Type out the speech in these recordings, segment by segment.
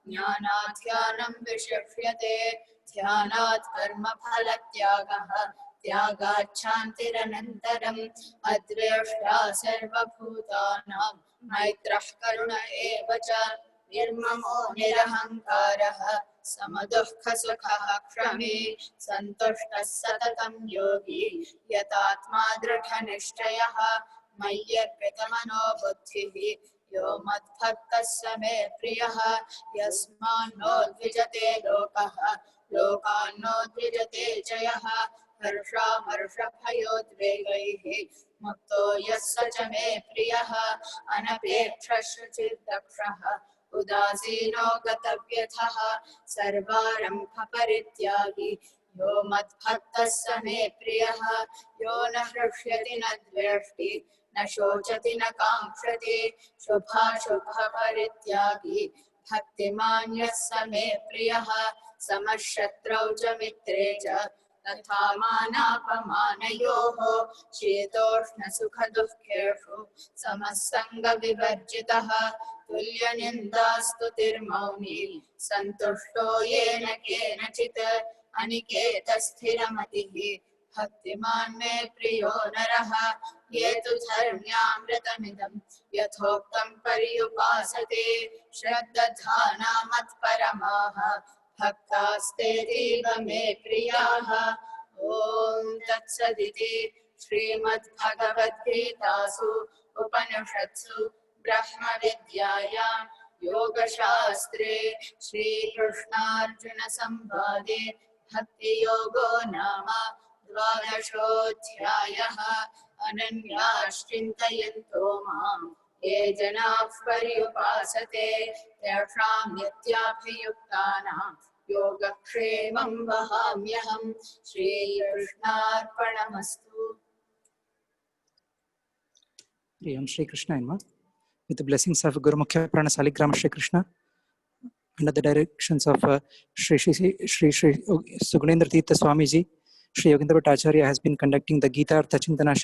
ज्ञानात् ध्यानं विशिष्यते ध्यानात् कर्मफलत्यागः त्यागात् शान्तिरनन्तरम् अद्वेष्टा सर्वभूतानां मैत्रः करुण एव च निर्ममो निरहङ्कारः समदुःखसुखः क्षमी सन्तुष्टः सततं योगी यतात्मा दृढनिश्चयः मय्यर्पितमनो बुद्धिः यो मद्भक्तः स मे प्रियः यस्मान्नो द्विजते लोकः लोकान्नो द्विजते च यः हर्षामर्षभयोद्वेगैः मुक्तो यः स च मे प्रियः अनपेक्षः शुचिर्दक्षः उदासीनो गतव्यथः सर्वारम्भपरित्यागी यो मद्भक्तः स मे प्रियः यो न हृष्यति न द्वेष्टि न शोचति न काङ्क्षति शुभाशुभपरित्यागी भक्तिमान् यः स मे प्रियः समः शत्रौ च मित्रे च तथा मानापमानयोः शीतोष्णसुखदुःखेषु समः सङ्गविवर्जितः तुल्यनिन्दास्तुतिर्मौनी सन्तुष्टो येन केनचित् अनिकेतस्थिरमतिः भक्तिमान् मे प्रियो नरः ये तु धर्म्यामृतमिदं यथोक्तं पर्युपासते श्रद्धाना मत्परमाः भक्तास्तेतीव मे प्रियाः ॐ तत्सदिति श्रीमद्भगवद्गीतासु उपनिषत्सु ब्रह्मविद्यायां योगशास्त्रे श्रीकृष्णार्जुनसंवादे भक्तियोगो नाम 12ोऽध्यायः अनन्याश्चिन्तयन्तो मां ये जनाः पर्युपासते तेषां नित्याभियुक्तानां योगक्षेमं वहाम्यहं श्रीकृष्णार्पणमस्तु. Shri Krishna with the blessings of Guru Mukhya Prana Saligrama Shri Krishna, under the directions of Shri Sugunendra Tirtha Swamiji, Shri Yogendra Bhattacharya has been conducting the GitArthA Chintanam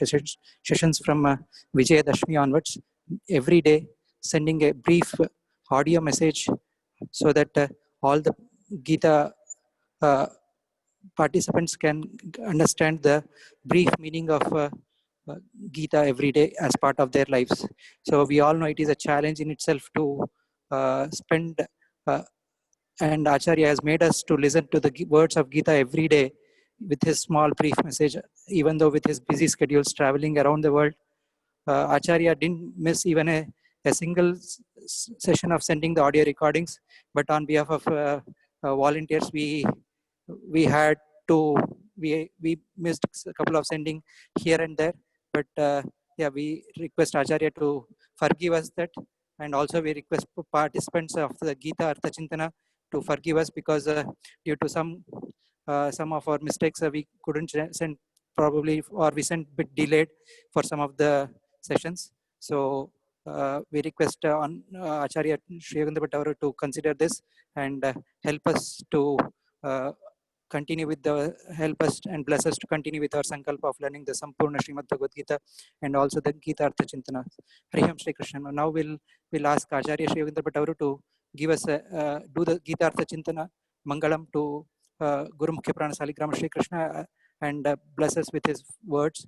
sessions from Vijayadashmi onwards, every day sending a brief audio message so that all the Gita participants can understand the brief meaning of Gita every day as part of their lives. So we all know it is a challenge in itself to spend, and Acharya has made us to listen to the words of Gita every day with his small brief message, even though with his busy schedules traveling around the world. Acharya didn't miss even a single session of sending the audio recordings, but on behalf of volunteers, we missed a couple of sending here and there, but yeah, we request Acharya to forgive us that, and also we request participants of the GitArthA Chintanam to forgive us because due to some of our mistakes we couldn't send probably, or we sent a bit delayed for some of the sessions. So we request Acharya Shri Yogendra Bhattacharya to consider this and help us to continue with help us and bless us to continue with our sankalpa of learning the Sampurna Srimad Bhagavad Gita and also the GitArthA Chintanam. Hariham Shri Krishna. Now we'll ask Acharya Shri Yogendra Bhattacharya to give us do the GitArthA Chintanam Mangalam to Guru Mukhya Prana Saligrama Shri Krishna and bless us with his words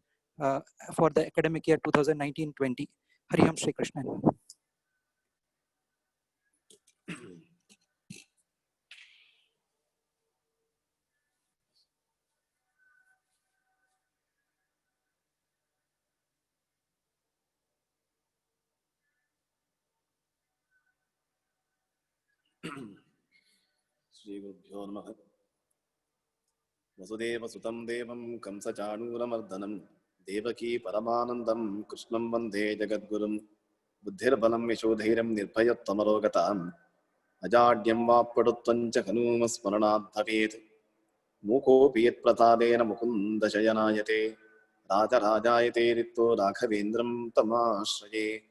for the academic year 2019-20. Hariham Shri Krishna. Shri Gurubhyo Namaha. Vasudeva Sutam Devam Kamsachanuramardanam Devaki Paramanandam Krishnam Vande Jagadgurum Buddhirbalam Yashodhairam Nirbhayattamarogatam Ajadyam Vapadutvancha Hanuma Smaranad Bhavet Mukopi Yat Pratadena Mukunda Shayanayate Raja Rajayate Ritto Raghavendram Tamashraye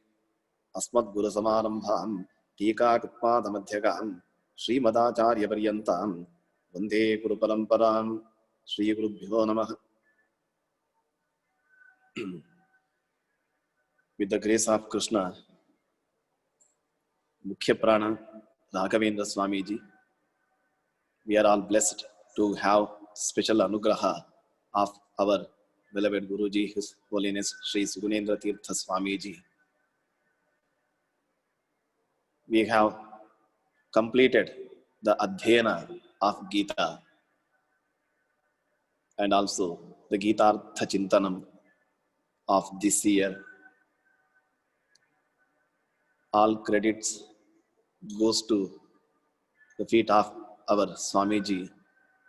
Asmad Guru Samarambham Tika Kutpadamadhyagam Srimadaacharya Paryantam Vande Guru Paramparam. Shri Gurubhyo Namaha. With the grace of Krishna, Mukhya Prana Raghavendra Swamiji. We are all blessed to have special anugraha of our beloved Guruji, His Holiness Sri Sugunendra Tirtha Swamiji. We have completed the Adhyana of Gita and also the GitArthA Chintanam of this year. All credits goes to the feet of our Swamiji,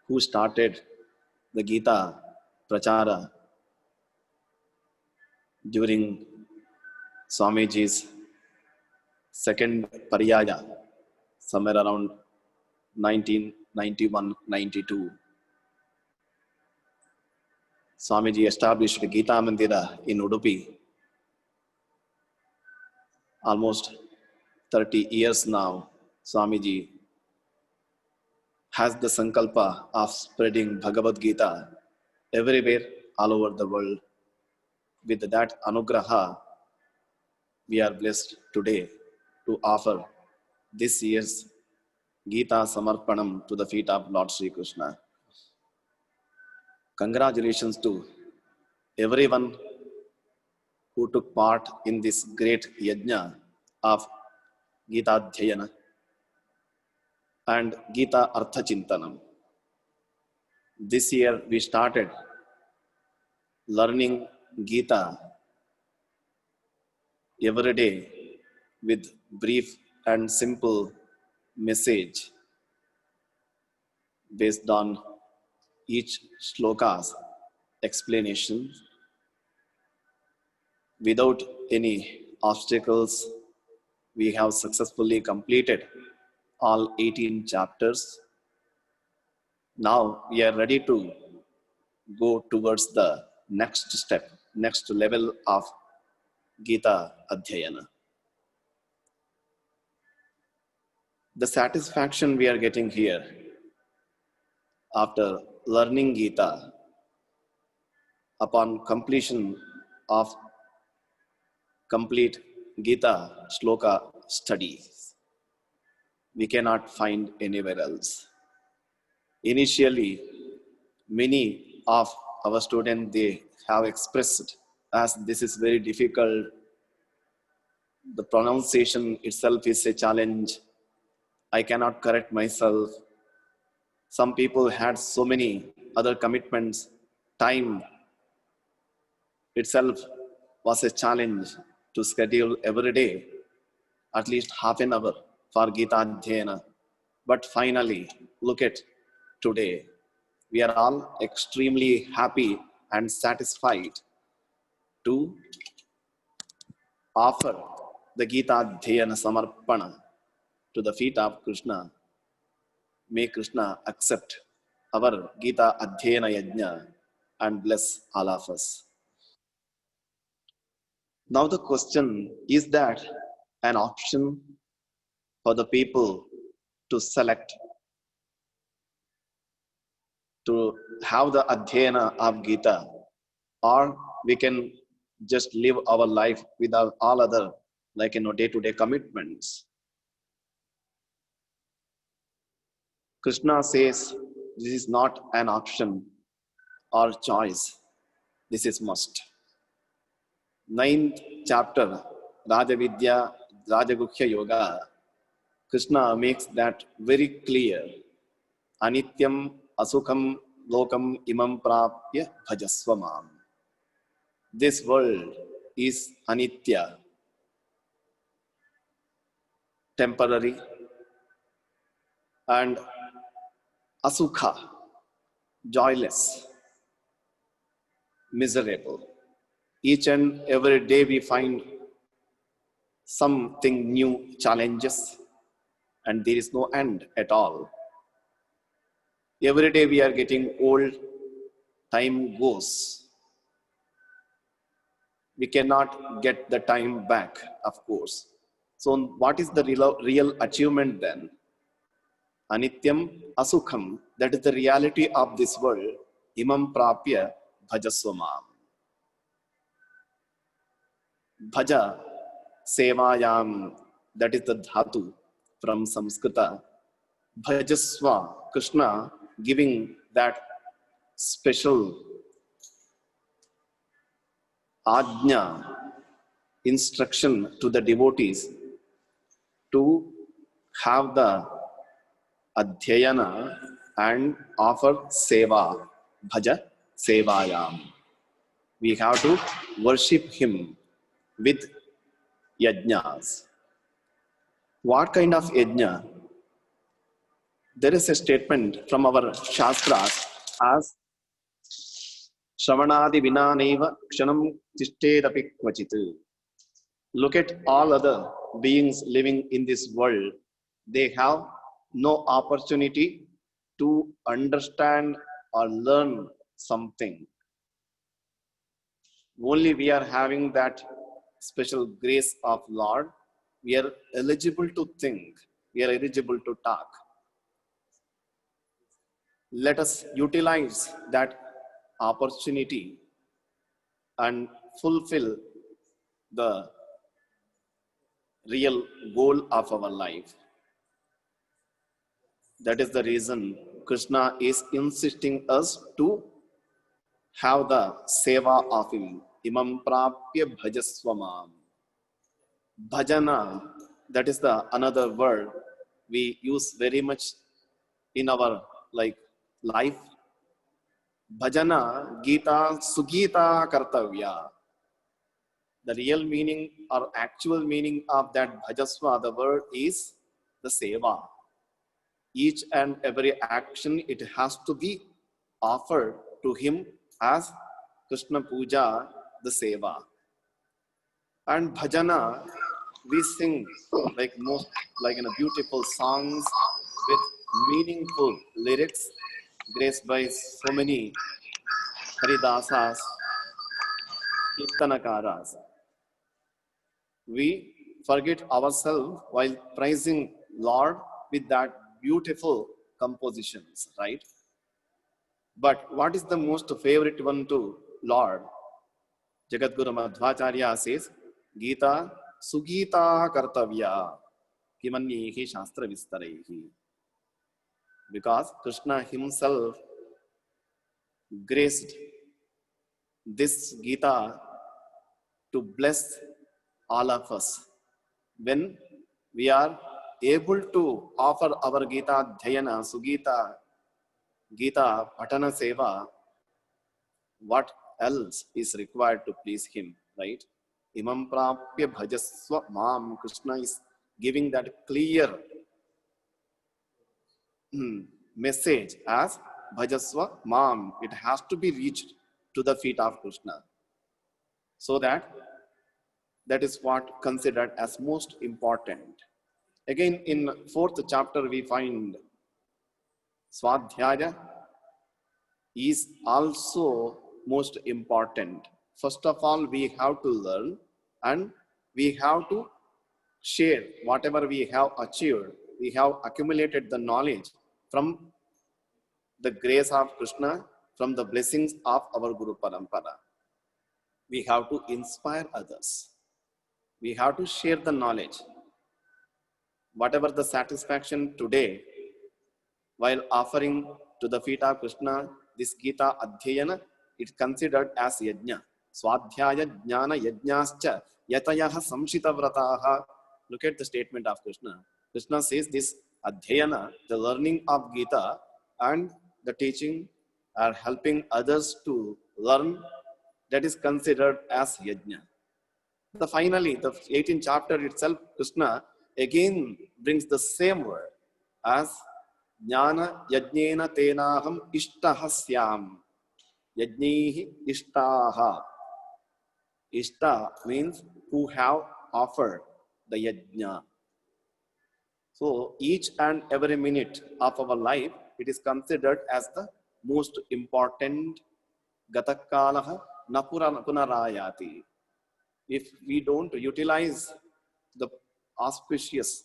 who started the Gita Prachara during Swamiji's second Paryaya, somewhere around 1991-92. Swamiji established Gita Mandira in Udupi. Almost 30 years now, Swamiji has the sankalpa of spreading Bhagavad Gita everywhere, all over the world. With that anugraha, we are blessed today to offer this year's Gita Samarpanam to the feet of Lord Sri Krishna. Congratulations to everyone who took part in this great yajna of Gita Dhyayana and Gita Artha Chintanam. This year we started learning Gita every day with brief and simple message based on each shloka's explanation without any obstacles. We have successfully completed all 18 chapters. Now we are ready to go towards the next step, next level of Gita Adhyayana. The satisfaction we are getting here after learning Gita upon completion of complete Gita shloka studies, we cannot find anywhere else. Initially, many of our students, they have expressed as this is very difficult. The pronunciation itself is a challenge. I cannot correct myself. Some people had so many other commitments. Time itself was a challenge to schedule every day at least half an hour for Gita Adhyayana. But finally, look at today. We are all extremely happy and satisfied to offer the Gita Adhyayana Samarpana to the feet of Krishna. May Krishna accept our Gita Adhyayana Yajna and bless all of us. Now the question, is that an option for the people to select to have the Adhyayana of Gita, or we can just live our life without all other, like, day-to-day commitments? Krishna says this is not an option or choice. This is must. 9th chapter, Rajavidya, Rajagukhya Yoga, Krishna makes that very clear. Anityam asukham lokam imam prapya bhajasvamam. This world is anitya, temporary, and asukha, joyless, miserable. Each and every day we find something new challenges, and there is no end at all. Every day we are getting old, time goes. We cannot get the time back, of course. So what is the real achievement then? Anityam asukham, that is the reality of this world. Imam prapya bhajasvamam. Bhaja sevayam, that is the dhatu. from Samskrita. Bhajaswa, Krishna giving that special ajna, instruction to the devotees to have the adhyayana and offer seva, bhaja sevayam. We have to worship him with yajnas. What kind of yajna? There is a statement from our Shastras as Shravanadi Vinaneva Kshanam Tishtedapi Kvachit. Look at all other beings living in this world. They have no opportunity to understand or learn something. Only we are having that special grace of Lord. We are eligible to think. We are eligible to talk. Let us utilize that opportunity and fulfill the real goal of our life. That is the reason Krishna is insisting us to have the seva of him. Imam prapya bhajasvamam. Bhajana, that is the another word we use very much in our life. Bhajana, Gita, Sugita Kartavya. The real meaning or actual meaning of that bhajasva, the word is the seva. Each and every action, it has to be offered to him as Krishna Puja, the seva. And bhajana, we sing like in a beautiful songs with meaningful lyrics, graced by so many Haridasas, Kirtanakaras. We forget ourselves while praising Lord with that beautiful compositions, right? But what is the most favorite one to Lord? Jagadguru Madhvacharya says, Gita Sugita Kartavya Kimanyehi Shastra Vistarehi. Because Krishna himself graced this Gita to bless all of us. When we are able to offer our Gita Dhyana, Sugita, Gita Patana Seva, what else is required to please him, right? Imam prapya bhajasva mam. Krishna is giving that clear message as bhajasva mam. It has to be reached to the feet of Krishna. So that is what considered as most important. Again, in 4th chapter, we find Swadhyaya is also most important. First of all, we have to learn and we have to share whatever we have achieved. We have accumulated the knowledge from the grace of Krishna, from the blessings of our Guru Parampara. We have to inspire others. We have to share the knowledge. Whatever the satisfaction today, while offering to the feet of Krishna this Gita Adhyayana, it's considered as yajna. Swadhyaya jnana yajnascha yatayaha samshita vrataha. Look at the statement of Krishna. Krishna says this Adhyayana, the learning of Gita and the teaching are helping others to learn. That is considered as yajna. Finally, the 18th chapter itself, Krishna again brings the same word as Jnana yajnena tenaham ishtaha syam. Yajnehi ishtaha. Ishta means who have offered the yajna. So each and every minute of our life, it is considered as the most important gatakalaha punarayati. If we don't utilize the auspicious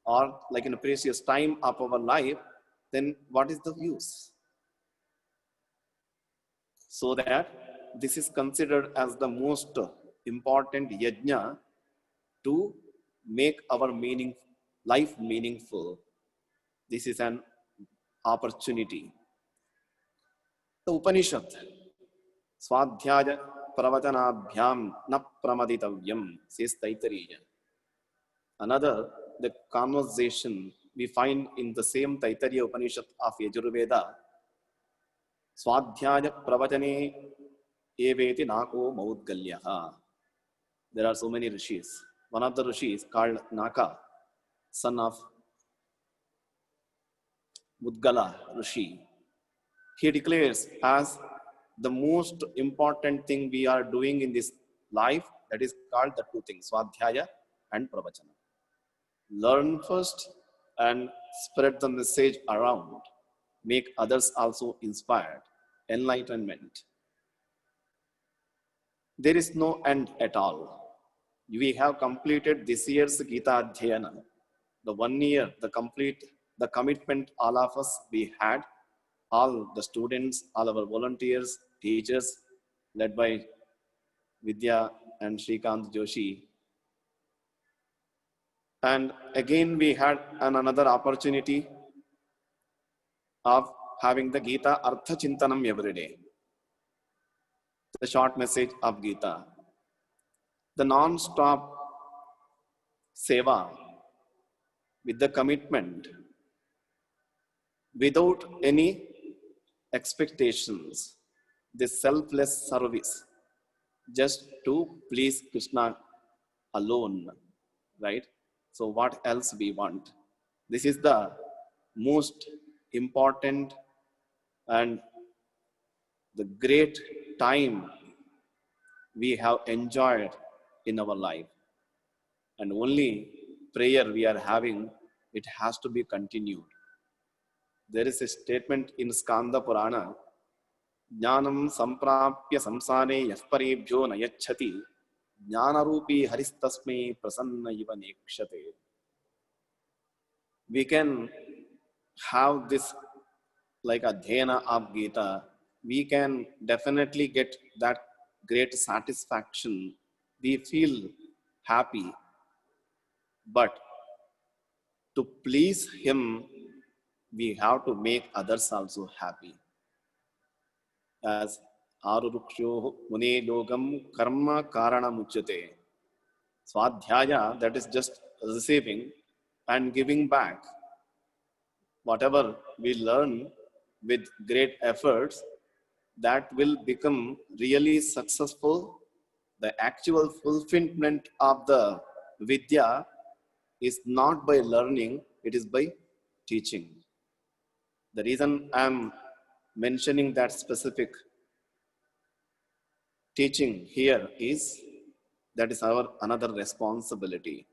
or precious time of our life, then what is the use? So that this is considered as the most important yajna to make our life meaningful, this is an opportunity. The Upanishad, Swadhyaya Pravatanabhyam na pramaditavyam, says Taittiriya. Another, the conversation we find in the same Taittiriya Upanishad of Yajurveda, Swadhyaya Pravachane eveti nako maudgalyaha. There are so many rishis. One of the rishis called Naka, son of Mudgala Rishi, he declares as the most important thing we are doing in this life, that is called the two things, Swadhyaya and Pravachana. Learn first and spread the message around. Make others also inspired. Enlightenment. There is no end at all. We have completed this year's Gita Adhyayana. The 1 year, the commitment all of us we had, all the students, all our volunteers, teachers, led by Vidya and Shrikant Joshi. And again, we had another opportunity of having the GitArthA Chintanam every day. The short message of Gita. The non-stop seva with the commitment, without any expectations, this selfless service, just to please Krishna alone, right? So what else we want? This is the most important and the great time we have enjoyed in our life. And only prayer we are having, it has to be continued. There is a statement in Skanda Purana, Jnanam samprapya samsane yasparebhyo nayachati, Jnanarupi haristasme prasanna iva nekshate. We can have this like a dhyana of Gita. We can definitely get that great satisfaction. We feel happy. But to please him, we have to make others also happy. As Aruruksho Mune Logam Karma Karana Muchate. Swadhyaya, that is just receiving and giving back. Whatever we learn with great efforts, that will become really successful. The actual fulfillment of the Vidya is not by learning, it is by teaching. The reason I'm mentioning that specific teaching here is that is our another responsibility.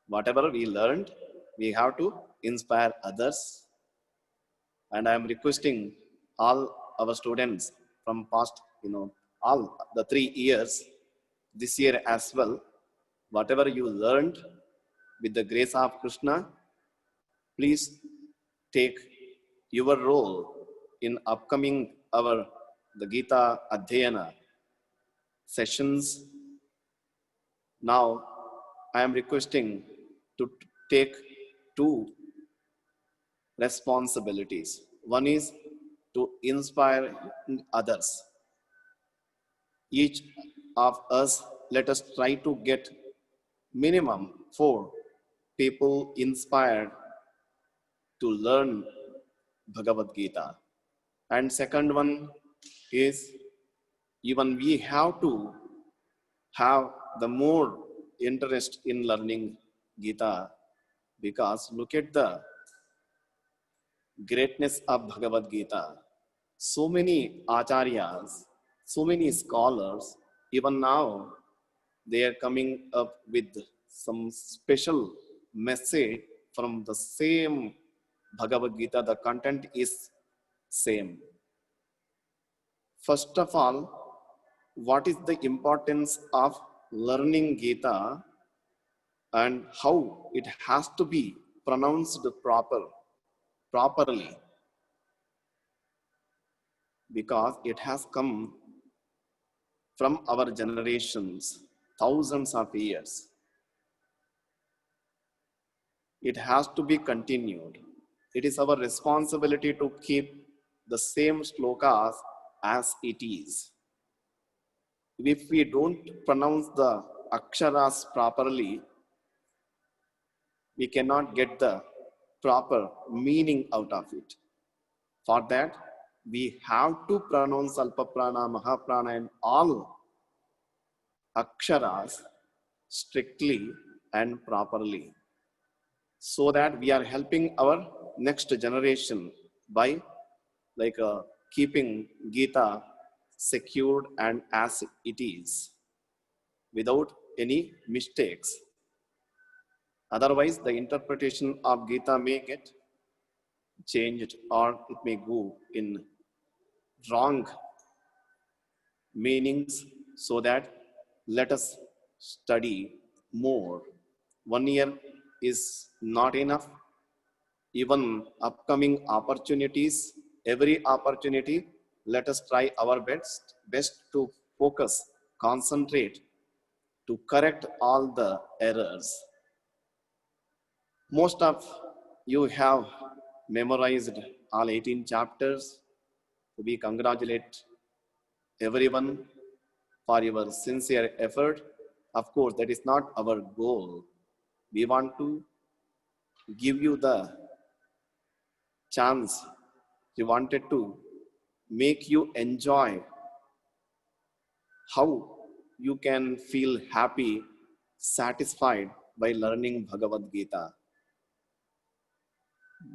Whatever we learned, we have to inspire others. And I'm requesting all our students from past, all the 3 years, this year as well, whatever you learned with the grace of Krishna, please take your role in upcoming the Gita Adhyayana sessions. Now, I am requesting to take 2 responsibilities. One is to inspire others. Each of us, let us try to get minimum 4 people inspired to learn Bhagavad Gita. And second one is, even we have to have the more interest in learning Gita, because look at the greatness of Bhagavad Gita. So many acharyas, so many scholars, even now, they are coming up with some special message from the same Bhagavad Gita. The content is same. First of all, what is the importance of learning Gita and how it has to be pronounced properly? Because it has come from our generations, thousands of years. It has to be continued. It is our responsibility to keep the same slokas as it is. If we don't pronounce the aksharas properly, we cannot get the proper meaning out of it. For that, we have to pronounce Alpaprana, Mahaprana, and all aksharas strictly and properly, so that we are helping our next generation by keeping Gita secured and as it is without any mistakes. Otherwise, the interpretation of Gita may get changed or it may go in wrong meanings, so that let us study more. 1 year is not enough. Even upcoming opportunities, every opportunity, let us try our best to focus, concentrate, to correct all the errors. Most of you have memorized all 18 chapters. We congratulate everyone for your sincere effort. Of course, that is not our goal. We want to give you the chance. We wanted to make you enjoy how you can feel happy, satisfied by learning Bhagavad Gita.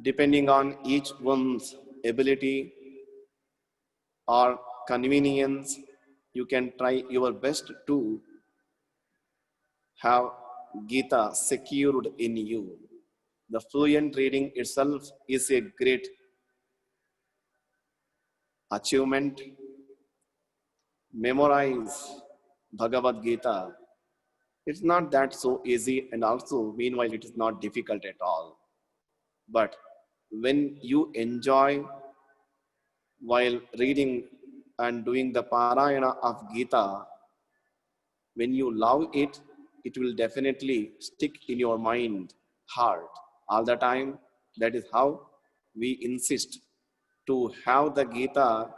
Depending on each one's ability or convenience, you can try your best to have Gita secured in you. The fluent reading itself is a great achievement. Memorize Bhagavad Gita. It's not that so easy, and also, meanwhile, it is not difficult at all. But when you enjoy while reading and doing the Parayana of Gita, when you love it, it will definitely stick in your mind, heart, all the time. That is how we insist to have the Gita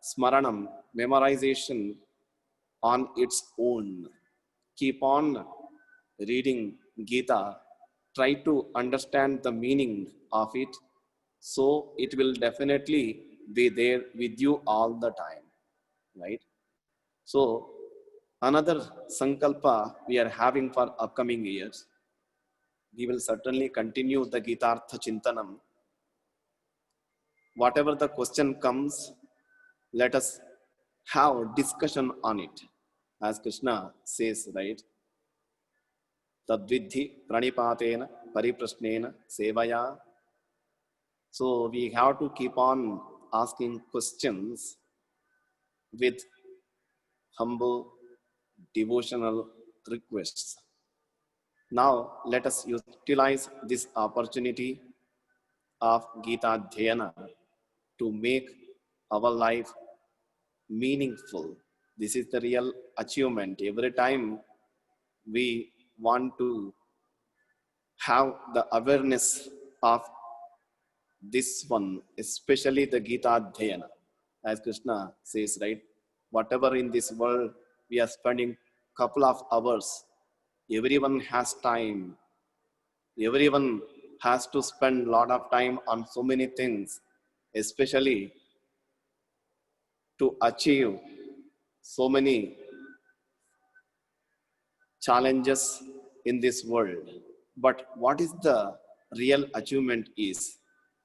Smaranam, memorization on its own. Keep on reading Gita. Try to understand the meaning of it, so it will definitely be there with you all the time, right? So another sankalpa we are having for upcoming years, we will certainly continue the GitArthA Chintanam. Whatever the question comes, let us have discussion on it. As Krishna says, right? Tadvidhi pranipatena pariprasnena sevaya. So we have to keep on asking questions with humble devotional requests. Now let us utilize this opportunity of Gita Dhyana to make our life meaningful. This is the real achievement. Every time we want to have the awareness of this one, especially the Gita Dhyana. As Krishna says, right? Whatever in this world we are spending couple of hours, everyone has time. Everyone has to spend a lot of time on so many things, especially to achieve so many challenges in this world. But what is the real achievement is,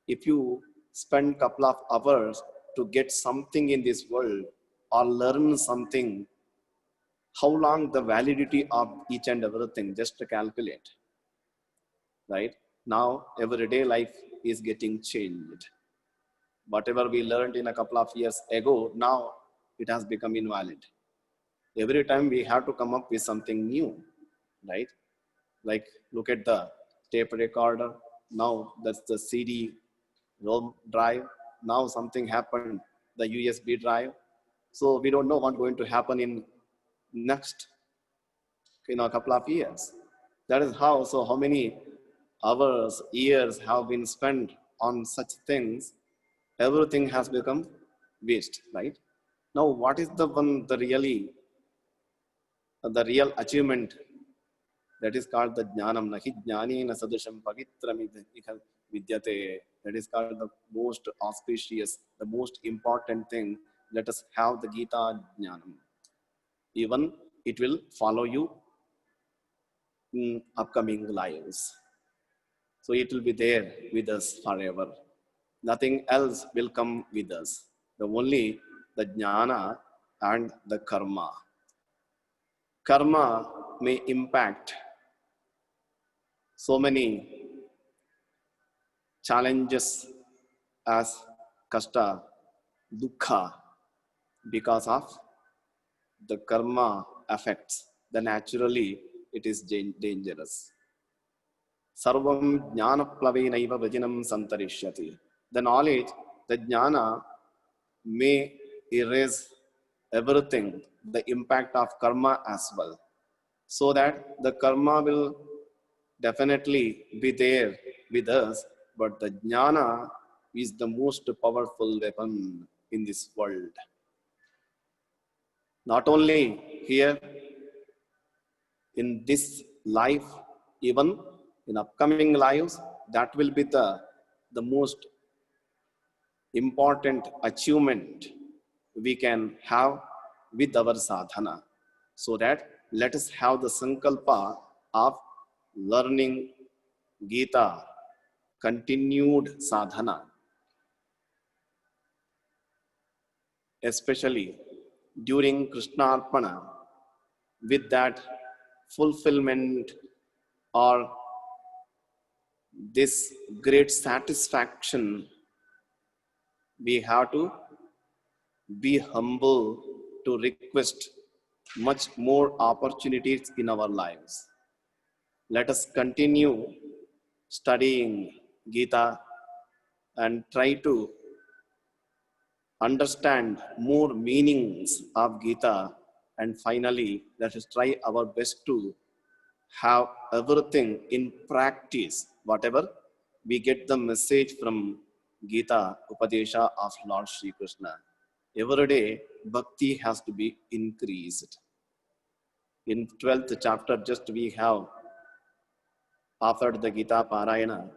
if you spend couple of hours to get something in this world or learn something, how long the validity of each and everything, just to calculate, right? Now everyday life is getting changed. Whatever we learned in a couple of years ago, now it has become invalid. Every time we have to come up with something new, right? Like look at the tape recorder. Now that's the CD ROM drive. Now something happened, the USB drive. So we don't know what's going to happen in next, couple of years. That is how. So how many hours, years have been spent on such things, everything has become waste, right? Now, what is the real achievement? That is called the jnanam. Nahi jnanena sadusham pavitram vidyate. That is called the most auspicious, the most important thing. Let us have the Gita jnanam. Even it will follow you in upcoming lives. So it will be there with us forever. Nothing else will come with us. The only the jnana and the karma. Karma may impact so many challenges as kashta, dukkha, because of the karma affects. Then naturally it is dangerous. Sarvam jnana plavenaiva vajinam santarishyati. The knowledge, the jnana may erase everything, the impact of karma as well. So that the karma will definitely be there with us, but the jnana is the most powerful weapon in this world. Not only here in this life, even in upcoming lives, that will be the most important achievement we can have with our sadhana. So that let us have the sankalpa of learning Gita, continued sadhana, especially during Krishnarpana, with that fulfillment or this great satisfaction, we have to be humble to request much more opportunities in our lives. Let us continue studying Gita and try to understand more meanings of Gita, and finally let us try our best to have everything in practice, whatever we get the message from Gita Upadesha of Lord Sri Krishna. Every day bhakti has to be increased. In 12th chapter just we have offered the Gita Parayana,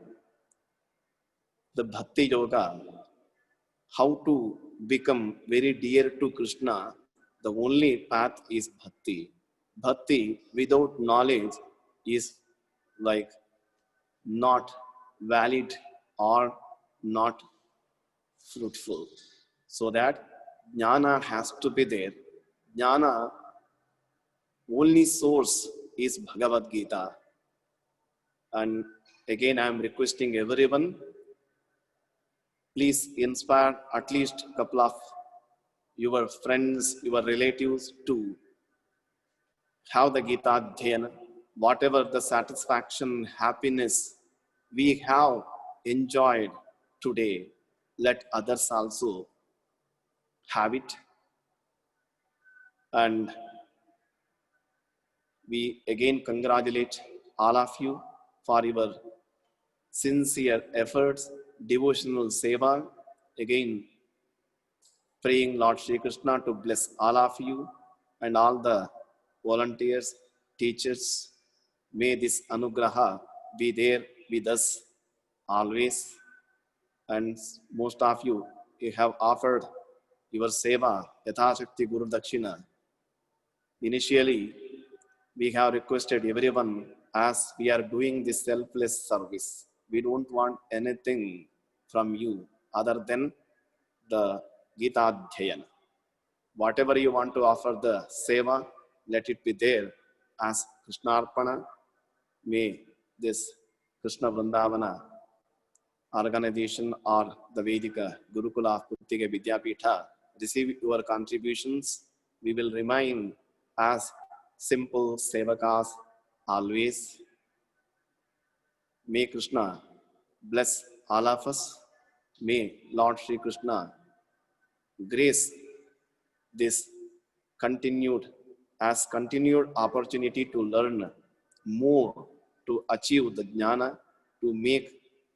the Bhakti Yoga, how to become very dear to Krishna. The only path is bhakti. Bhakti without knowledge is like not valid or not fruitful. So that jnana has to be there. Jnana only source is Bhagavad Gita. And again I am requesting everyone, please inspire at least a couple of your friends, your relatives to have the Gita Dhyana. Whatever the satisfaction, happiness we have enjoyed today, let others also have it. And we again congratulate all of you for your sincere efforts, devotional seva. Again, praying Lord Shri Krishna to bless all of you and all the volunteers, teachers. May this anugraha be there with us always. And most of you, you have offered your seva, Yathashakti Guru Dakshina. Initially, we have requested everyone, as we are doing this selfless service, we don't want anything from you other than the Gita Dhyana. Whatever you want to offer the seva, let it be there as Krishnarpana. May this Krishna Vrindavana organization or the Vedika Gurukula of Puttiga Vidyapitha receive your contributions. We will remain as simple sevakas always. May Krishna bless all of us. May Lord Sri Krishna grace this continued opportunity to learn more, to achieve the jnana, to make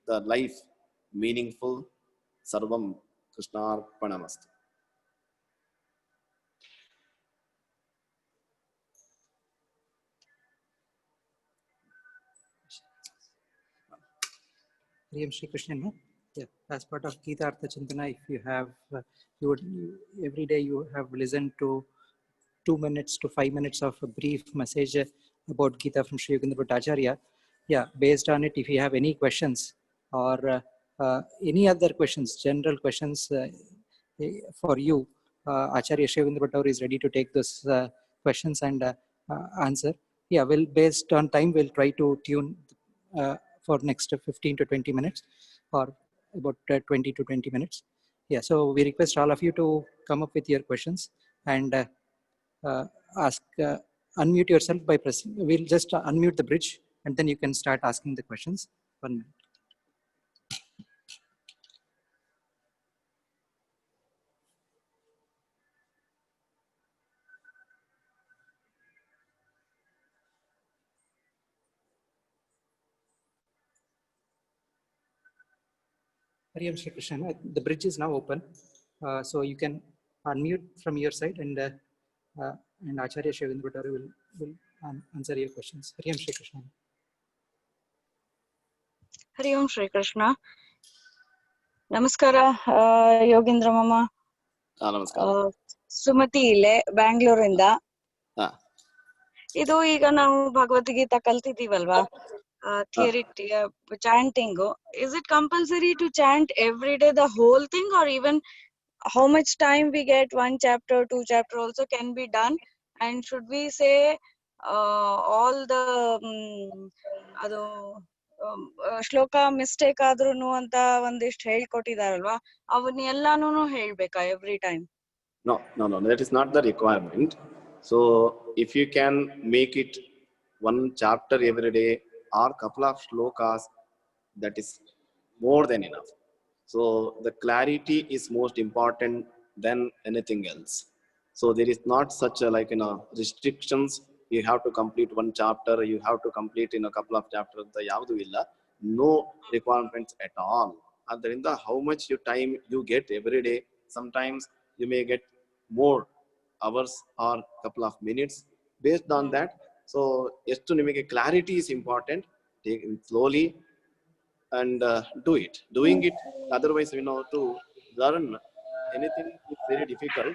the life meaningful. Sarvam Krishnarpanamastu. Hariam Shri Krishna. No? Yeah, as part of GitArthA Chintana, if you have, every day you have listened to 2 minutes to 5 minutes of a brief message about Gita from Sri Yogendra Bhattacharya. Yeah, based on it, if you have any questions or any other questions, general questions for you, Acharya Sri Yogendra Bhattacharya is ready to take those questions and answer. Yeah, well, based on time, we'll try to tune for next 15 to 20 minutes or about 20 to 20 minutes. Yeah, so we request all of you to come up with your questions and unmute yourself by pressing. We'll just unmute the bridge and then you can start asking the questions. 1 minute. Hariam Shri Krishna, the bridge is now open, so you can unmute from your side and Acharya Sri Yogendra Bhattacharya will answer your questions. Hariam Shri Krishna. Hari Om Shri Krishna. Namaskara, Yogindra Mama. Namaskara. Sumati ile Bangalore inda. ಇದು ಈಗ ನಾವು ಭಗವದ್ಗೀತಾ ಕಲ್ತಿದೀವಲ್ವಾ theory chanting. Is it compulsory to chant every day the whole thing, or even how much time we get, 1 chapter, 2 chapter also can be done? And should we say all the ಅದು ಶ್ಲೋಕ mistake ಆದ್ರೂನು ಅಂತ ಒಂದಿಷ್ಟು ಹೇಳ್ಕೊಟ್ಟಿದಾರಲ್ವಾ, ಅವನ್ನೆಲ್ಲಾನು ಹೇಳ್ಬೇಕಾ every time? No, that is not the requirement. So if you can make it 1 chapter every day or couple of shlokas, that is more than enough. So the clarity is most important than anything else. So there is not such a restrictions. You have to complete 1 chapter, you have to complete in a couple of chapters. No requirements at all. Adrinda how much time you get every day, sometimes you may get more hours or couple of minutes based on that. So just to make a clarity is important. Take it slowly and do it. Doing it, otherwise to learn anything is very difficult.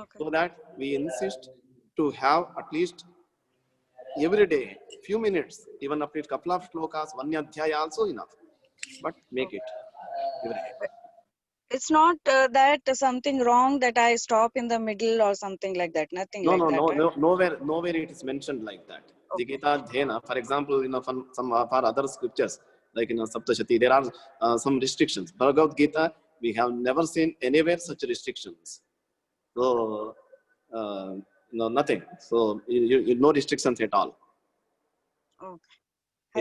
Okay. So that we insist to have at least every day few minutes, even up to a couple of shlokas, 1 adhyaya also enough, but make it every day. It's not that something wrong that I stop in the middle or something like that. Nothing like that. Right? Nowhere it is mentioned like that. The Gita Dhyana, for example, some of our other scriptures, like Saptashati, there are some restrictions. Bhagavad Gita, we have never seen anywhere such restrictions. So nothing. So no restrictions at all. Okay.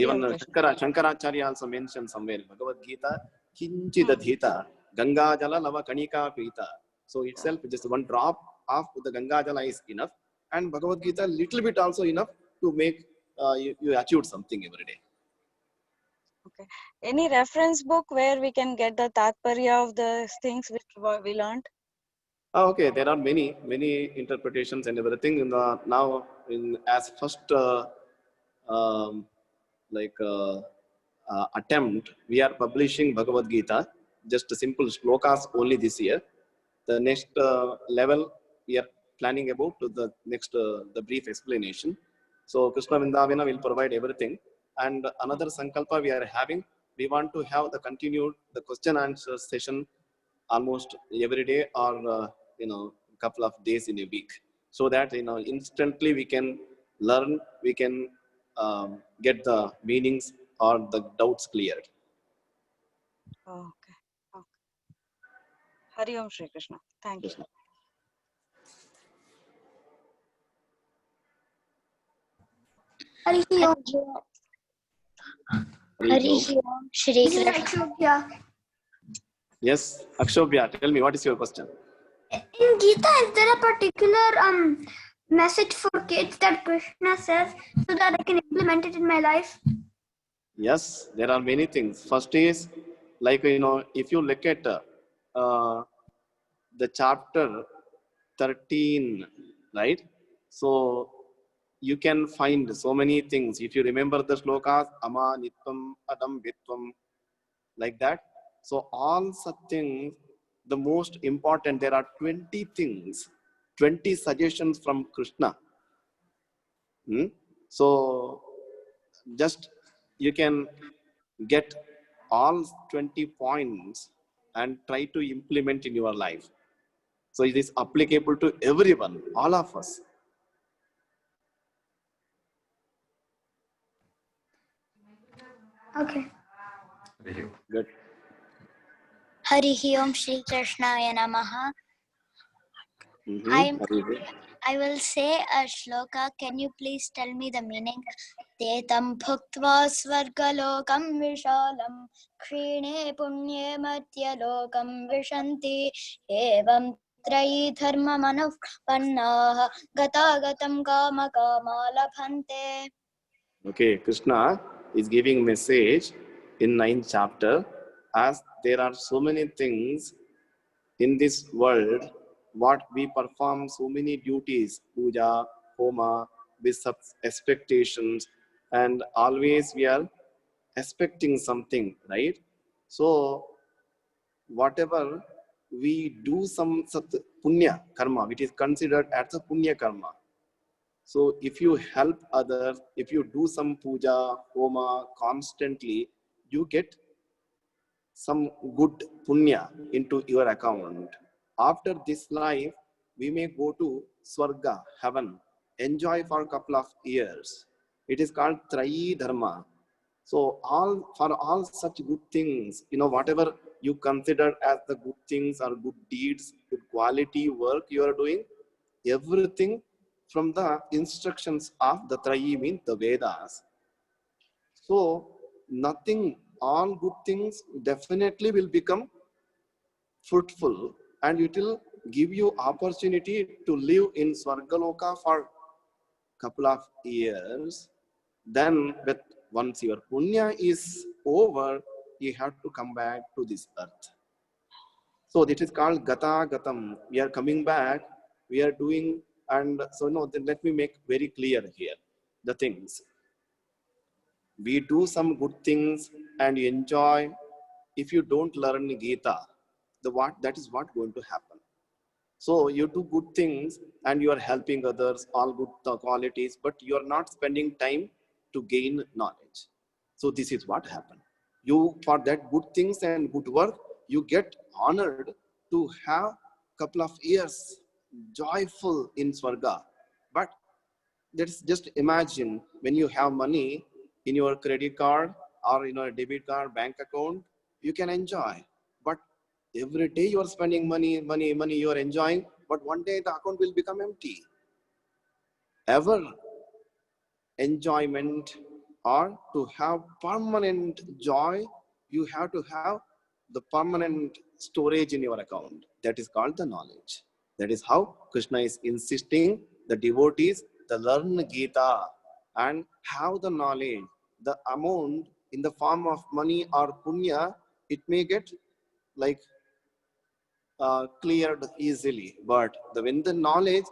Even Shankaracharya also mentioned somewhere Bhagavad Gita, Kinchida Dhita, Ganga Jala Lava Kanika Pita. So itself, just 1 drop of the Ganga Jala is enough, and Bhagavad Gita little bit also enough to make you achieve something every day. Okay. Any reference book where we can get the tatparya of the things which we learned? Okay, there are many interpretations and everything. As first attempt, we are publishing Bhagavad Gita, just simple shlokas only this year. The next level we are planning about the next the brief explanation. So Krishna Vindavana will provide everything. And another sankalpa we are having, we want to have the continued the question answer session almost every day or couple of days in a week, so that instantly we can learn, we can get the meanings or the doubts cleared. Okay. Hari Om Shri Krishna. Thank you. Hari Om. Hari Om Shri Krishna. Yes, Akshobhya, tell me, what is your question? In Gita, is there a particular message for kids that Krishna says so that I can implement it in my life? Yes, there are many things. First is, like, if you look at the chapter 13, right? So you can find so many things. If you remember the slokas, ama, nitvam, adam, vitvam, like that. So all such things, the most important, there are 20 things, 20 suggestions from Krishna. So just you can get all 20 points and try to implement in your life. So it is applicable to everyone, all of us. Okay. Good. Harihi Om Shri Krishnaya Namaha. I will say a shloka. Can you please tell me the meaning? Tetam bhuktva svargalokam vishalam krine punye matyalokam vishanti evam trayi dharma manupannah gatagatam kama kama labhante. Okay, Krishna is giving message in 9th chapter. As there are so many things in this world, what we perform so many duties, puja, homa, with such expectations, and always we are expecting something, right? So whatever we do, some such punya karma, which is considered as a punya karma. So if you help others, if you do some puja, homa constantly, you get some good punya into your account. After this life, we may go to Swarga, heaven, enjoy for a couple of years. It is called Trayi Dharma. So for all such good things, whatever you consider as the good things or good deeds, good quality work you are doing, everything from the instructions of the Trayi means the Vedas. So nothing, all good things definitely will become fruitful, and it will give you opportunity to live in Swargaloka for couple of years. Then once your punya is over, you have to come back to this earth. So this is called Gata Gatam. We are coming back, we are doing, and so then let me make very clear here the things. We do some good things and you enjoy. If you don't learn Gita, that is what going to happen. So you do good things and you are helping others, all good qualities, but you are not spending time to gain knowledge. So this is what happened. You, for that good things and good work, you get honored to have couple of years joyful in Swarga. But let's just imagine when you have money in your credit card or in a debit card, bank account, you can enjoy. But every day you are spending money, you are enjoying, but one day the account will become empty. Ever enjoyment or to have permanent joy, you have to have the permanent storage in your account. That is called the knowledge. That is how Krishna is insisting the devotees to learn Gita and have the knowledge. The amount in the form of money or punya, it may get like cleared easily. But when the knowledge,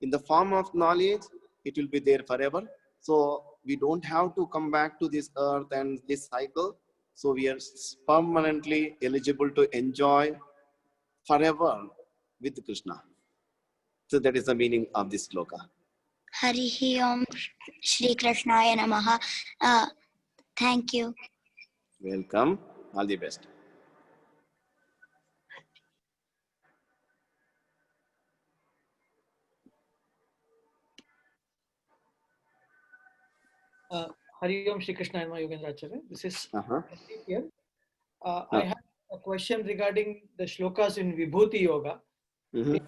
in the form of knowledge, it will be there forever. So we don't have to come back to this earth and this cycle. So we are permanently eligible to enjoy forever with Krishna. So that is the meaning of this sloka. Harihi Om Shri Krishnaya Namaha. Thank you. Welcome. All the best. Hari Om Shri Krishna Yogendra Acharya. This is here. I have a question regarding the shlokas in Vibhuti Yoga. In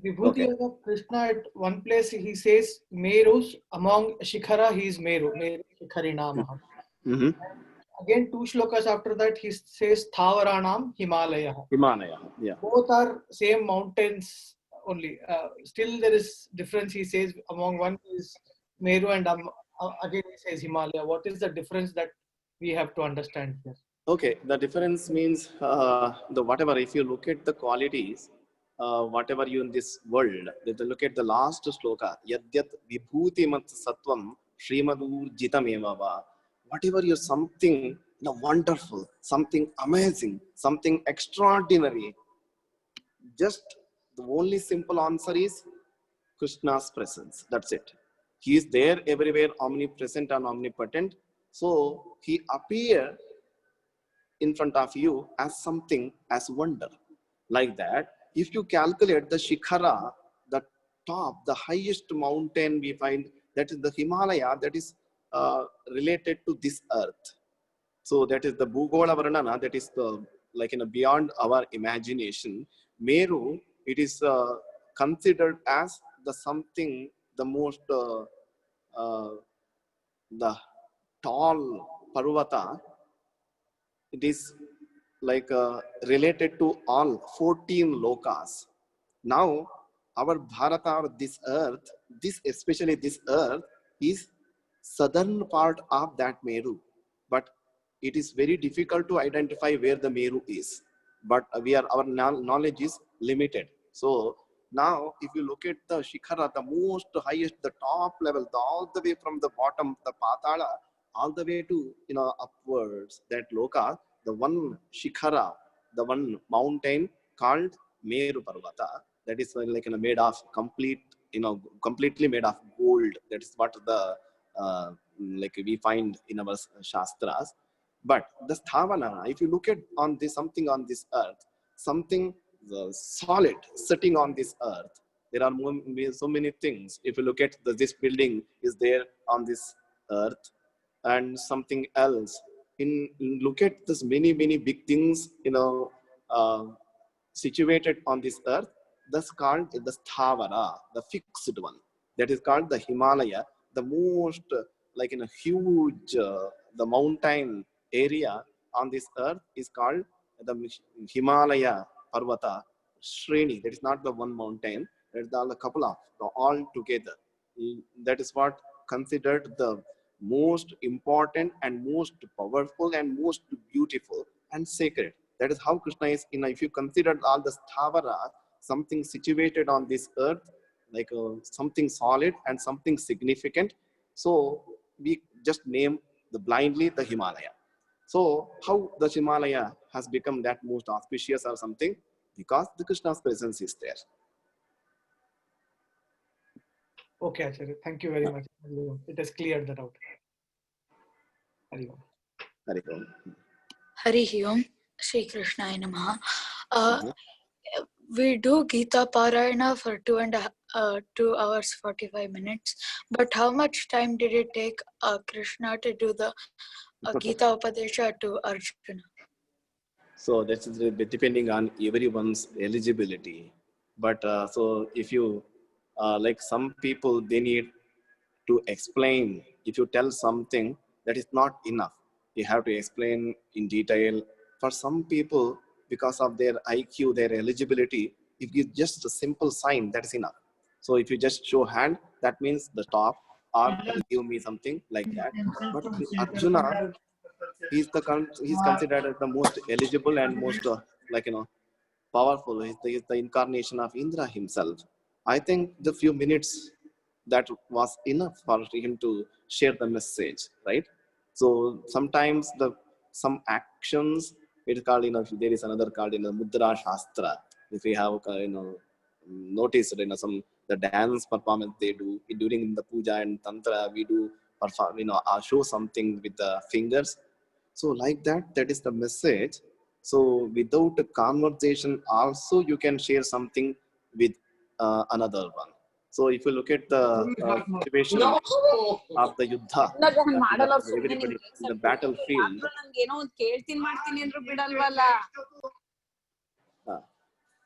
Vibhuti Yoga, Krishna at one place he says Merus, among Shikhara he is Meru, Meru Shikharinamaha. Again, two shlokas after that he says Thavaranam Himalaya. Himalaya, yeah. Both are same mountains only. Still there is difference. He says among one is Meru and again he says Himalaya. What is the difference that we have to understand here? Okay, the difference means the whatever, if you look at the qualities, whatever you in this world, look at the last sloka, yadyat vibhuti mat sattvam srimadur jitameva. Whatever you're something, wonderful, something amazing, something extraordinary, just the only simple answer is Krishna's presence. That's it. He is there everywhere, omnipresent and omnipotent. So he appears in front of you as something, as wonder. Like that, if you calculate the Shikhara, the top, the highest mountain we find, that is the Himalaya, that is related to this earth. So that is the Bhugola Varnana, that is the beyond our imagination. Meru, it is considered as the something, the most the tall Parvata. It is related to all 14 lokas. Now, our Bharata, or this earth, especially this earth, is southern part of that Meru. But it is very difficult to identify where the Meru is. But our knowledge is limited. So now, if you look at the Shikhara, the most highest, the top level, all the way from the bottom, the Patala, all the way to upwards, that Loka, the one Shikhara, the one mountain called Meru Parvata, that is made of completely made of gold. That is what the we find in our shastras. But the sthavana, if you look at on this something on this earth, something solid sitting on this earth, there are so many things. If you look at this building is there on this earth, and something else. Look at this many big things uh, situated on this earth. That's called the sthavara, the fixed one. That is called the Himalaya, the most huge the mountain area on this earth is called the Himalaya Parvata Shreni. That is not the one mountain. That is a couple of all together. That is what considered the most important and most powerful and most beautiful and sacred. That is how Krishna is. If you consider all the sthavara, something situated on this earth, something solid and something significant. So we just name the blindly the Himalaya. So how the Himalaya has become that most auspicious or something? Because the Krishna's presence is there. Okay, Acharya. Thank you very much. It has cleared that out. Hari Om. Hari Om. Hari Om, Shri Krishnaya Namaha. We do Gita Parayana for 2 hours 45 minutes. But how much time did it take Krishna to do the Gita Upadesha to Arjuna? So that's depending on everyone's eligibility. But so if you some people, they need to explain. If you tell something, that is not enough. You have to explain in detail. For some people, because of their IQ, their eligibility, if you just a simple sign, that is enough. So if you just show hand, that means the top, or give me something like that. But Arjuna, he's considered as the most eligible and most powerful. He's the incarnation of Indra himself. I think the few minutes that was enough for him to share the message, right? So sometimes some actions, it is called, there is another called Mudra Shastra. If we have noticed some the dance performance they do during the puja and tantra, we do perform, show something with the fingers. So like that is the message. So without a conversation also you can share something with another one. So if you look at the situation of the yuddha, everybody in the battlefield,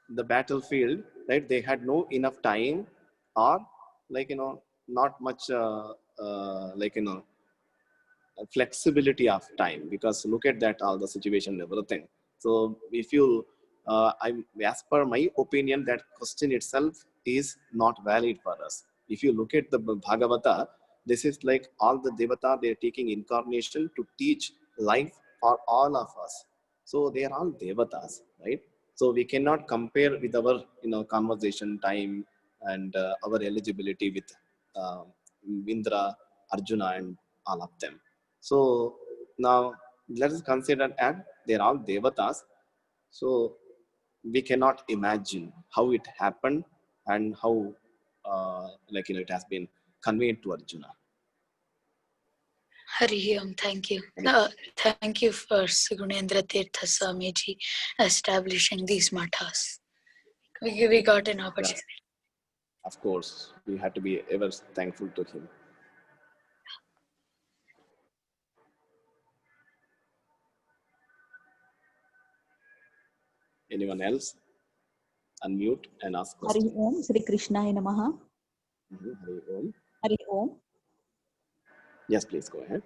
the battlefield, right? They had no enough time, or not much flexibility of time, because look at that, all the situation, everything. So if you as per my opinion, that question itself is not valid for us. If you look at the Bhagavata, this is like all the devata, they are taking incarnation to teach life for all of us. So they are all devatas, right? So we cannot compare with our conversation time and our eligibility with uh, Indra, Arjuna, and all of them. So now let us consider that they are all devatas. So we cannot imagine how it happened and how it has been conveyed to Arjuna. Hari Om, thank you. Thank you for Sigunendra Tirtha Swamiji establishing these mathas. We got an opportunity. Yes. Of course, we have to be ever thankful to him. Anyone else? Unmute and ask question. Hari Om, Sri Krishnaya Namaha. Hari Om. Hari Om. Yes, please go ahead.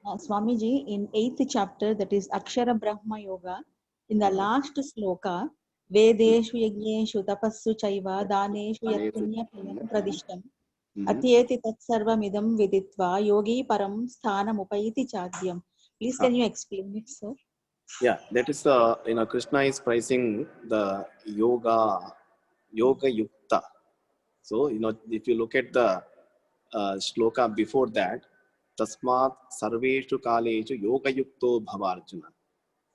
Swamiji, in 8th chapter, that is Akshara Brahma Yoga, in the last sloka, Vedeshu Yajneshu Tapassu Chaiva Daneshu Yat Punya Payam Pradishtam Atyeti Tat Sarvamidam Viditva Yogi Param Sthanam Upayiti Chadyam. Please, can you explain it, sir? Yeah, that is Krishna is praising the yoga yukta. So if you look at the shloka before that, tasmat sarveshu kaleshu yoga yukto bhava Arjuna.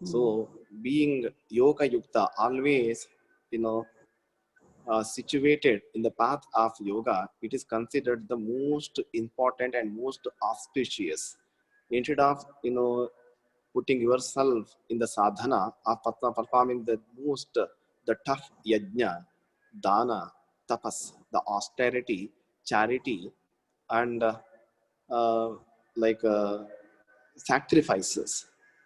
So being yoga yukta, always situated in the path of yoga, it is considered the most important and most auspicious. Instead of putting yourself in the sadhana of performing the tough yajna, dana, tapas, the austerity, charity, and like sacrifices.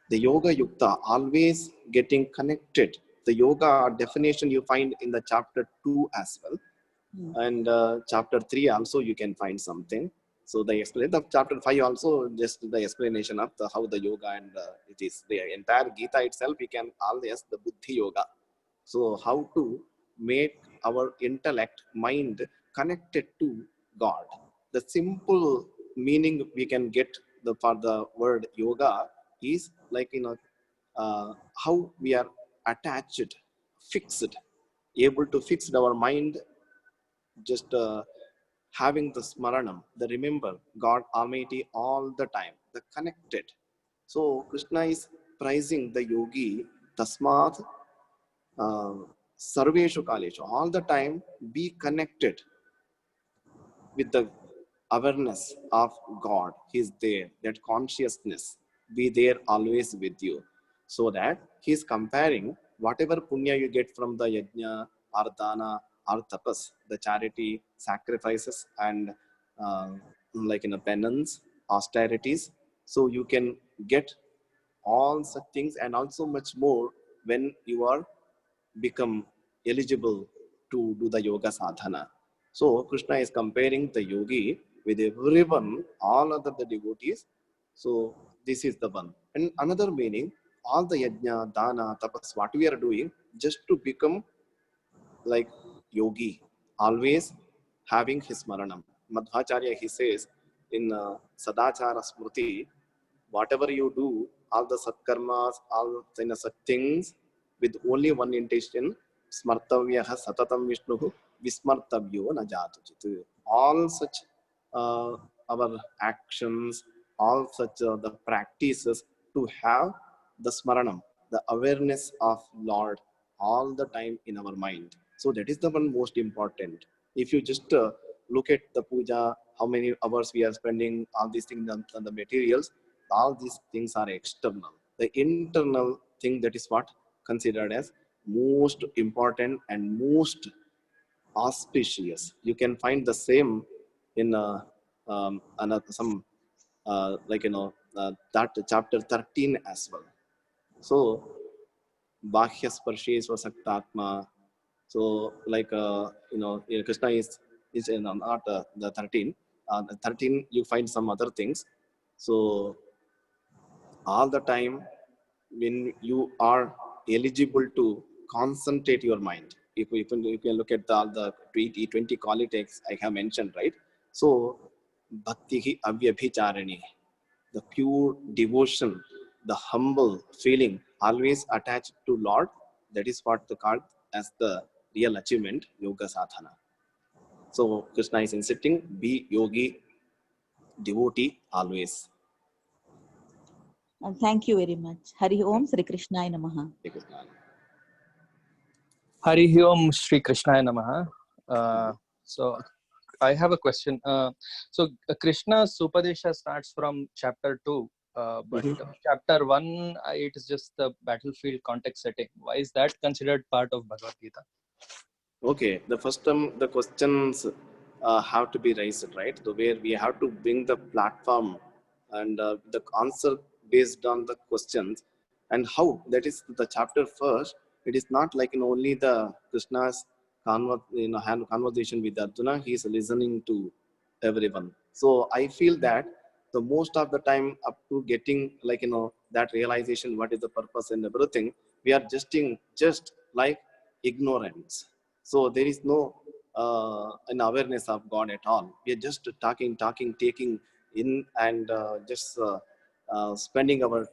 The yoga yukta always getting connected. The yoga definition you find in the chapter 2 as well. And chapter 3 also you can find something. So the explanation of chapter 5 also just the explanation of how the yoga and it is the entire Gita itself. We can always the buddhi yoga. So how to make our intellect, mind connected to God. The simple meaning we can get for the word yoga is like how we are attached, fixed, able to fix our mind, just having the smaranam, the remember God Almighty all the time, the connected. So Krishna is praising the yogi, tasmat sarveshu kaleshu, all the time be connected with the awareness of God. He's there, that consciousness be there always with you. So that he's comparing whatever punya you get from the yajna or dana or tapas, the charity, sacrifices, and penance, austerities. So you can get all such things and also much more when you are become eligible to do the yoga sadhana. So Krishna is comparing the yogi with everyone, all other the devotees. So this is the one. And another meaning, all the yajna, dana, tapas, what we are doing, just to become like yogi, always having his smaranam. Madhvacharya, he says in Sadachara Smriti, whatever you do, all the satkarmas, all such things, with only one intention, smartavyaha satatam vishnuhu vismartavyo na jatuchit. All such our actions, all such the practices to have the smaranam, the awareness of Lord all the time in our mind. So that is the one most important. If you just look at the puja, how many hours we are spending, all these things on the materials, all these things are external. The internal thing, that is what considered as most important and most auspicious. You can find the same in another some that chapter 13 as well. So bahya sparshe svasaktatma. So Krishna is in not the 13. The 13 you find some other things. So all the time when you are eligible to concentrate your mind, if you can look at all the 20 qualities I have mentioned, right? So bhakti avyabhicharani, the pure devotion the humble feeling always attached to Lord. That is what they called as the real achievement, yoga sadhana. So Krishna is insisting, be yogi, devotee always. Thank you very much. Hari Om Sri Krishnaya Namaha. Hari Om Shri Krishnaya Namaha. So I have a question. So Krishna's Upadesha starts from chapter 2, but chapter 1, it is just the battlefield context setting. Why is that considered part of Bhagavad Gita? Okay, the first time the questions have to be raised, right? So where we have to bring the platform and the answer based on the questions and how. That is the chapter first. It is not like only the Krishna's conversation with Arjuna. He is listening to everyone. So I feel that the most of the time up to getting that realization, what is the purpose and everything, we are just like ignorance. So there is no an awareness of God at all. We are just talking, taking in, and just spending our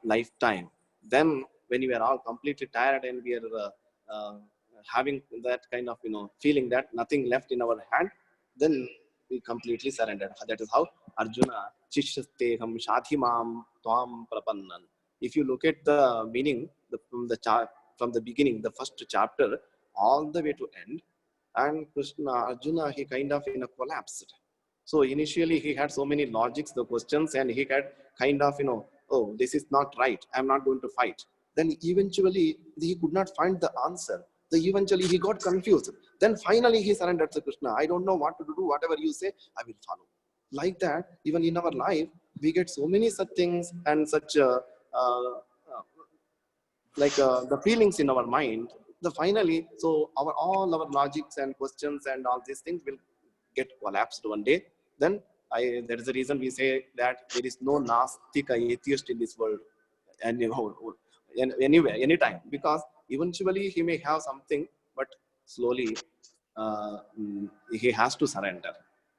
lifetime. Then when we are all completely tired and we are having that kind of feeling that nothing left in our hand, then we completely surrendered. That is how Arjuna Chishasteham Shathimam Tvam Prapannan. If you look at the meaning from the beginning, the first chapter, all the way to end, and Arjuna, he kind of collapsed. So initially he had so many logics, the questions, and he had kind of oh, this is not right, I'm not going to fight. Then eventually he could not find the answer. So eventually he got confused. Then finally he surrendered to Krishna. I don't know what to do. Whatever you say, I will follow. Like that, even in our life, we get so many such things and such the feelings in our mind. The finally, so all our logics and questions and all these things will get collapsed one day. Then there is a reason we say that there is no Nastika atheist in this world, and anywhere, anytime, because eventually he may have something, but slowly he has to surrender.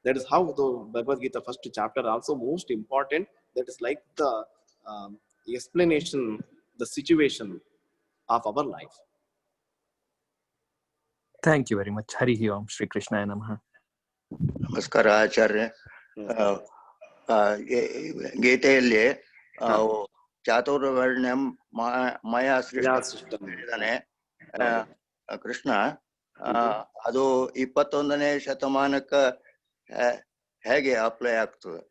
That is how the Bhagavad Gita first chapter also most important. That is like the explanation, the situation of our life. Thank you very much. Hari Om Shri Krishnaya Namaha. ನಮಸ್ಕಾರ ಆಚಾರ್ಯ. ಗೀತೆಯಲ್ಲಿ ಚಾತುರ್ವರ್ಣ್ಯಂ ಮಯಾ ಸೃಷ್ಟಿದ್ದಾನೆ ಕೃಷ್ಣ. ಅದು 21ನೇ ಶತಮಾನಕ್ಕೆ ಹೇಗೆ apply ಆಗ್ತದೆ?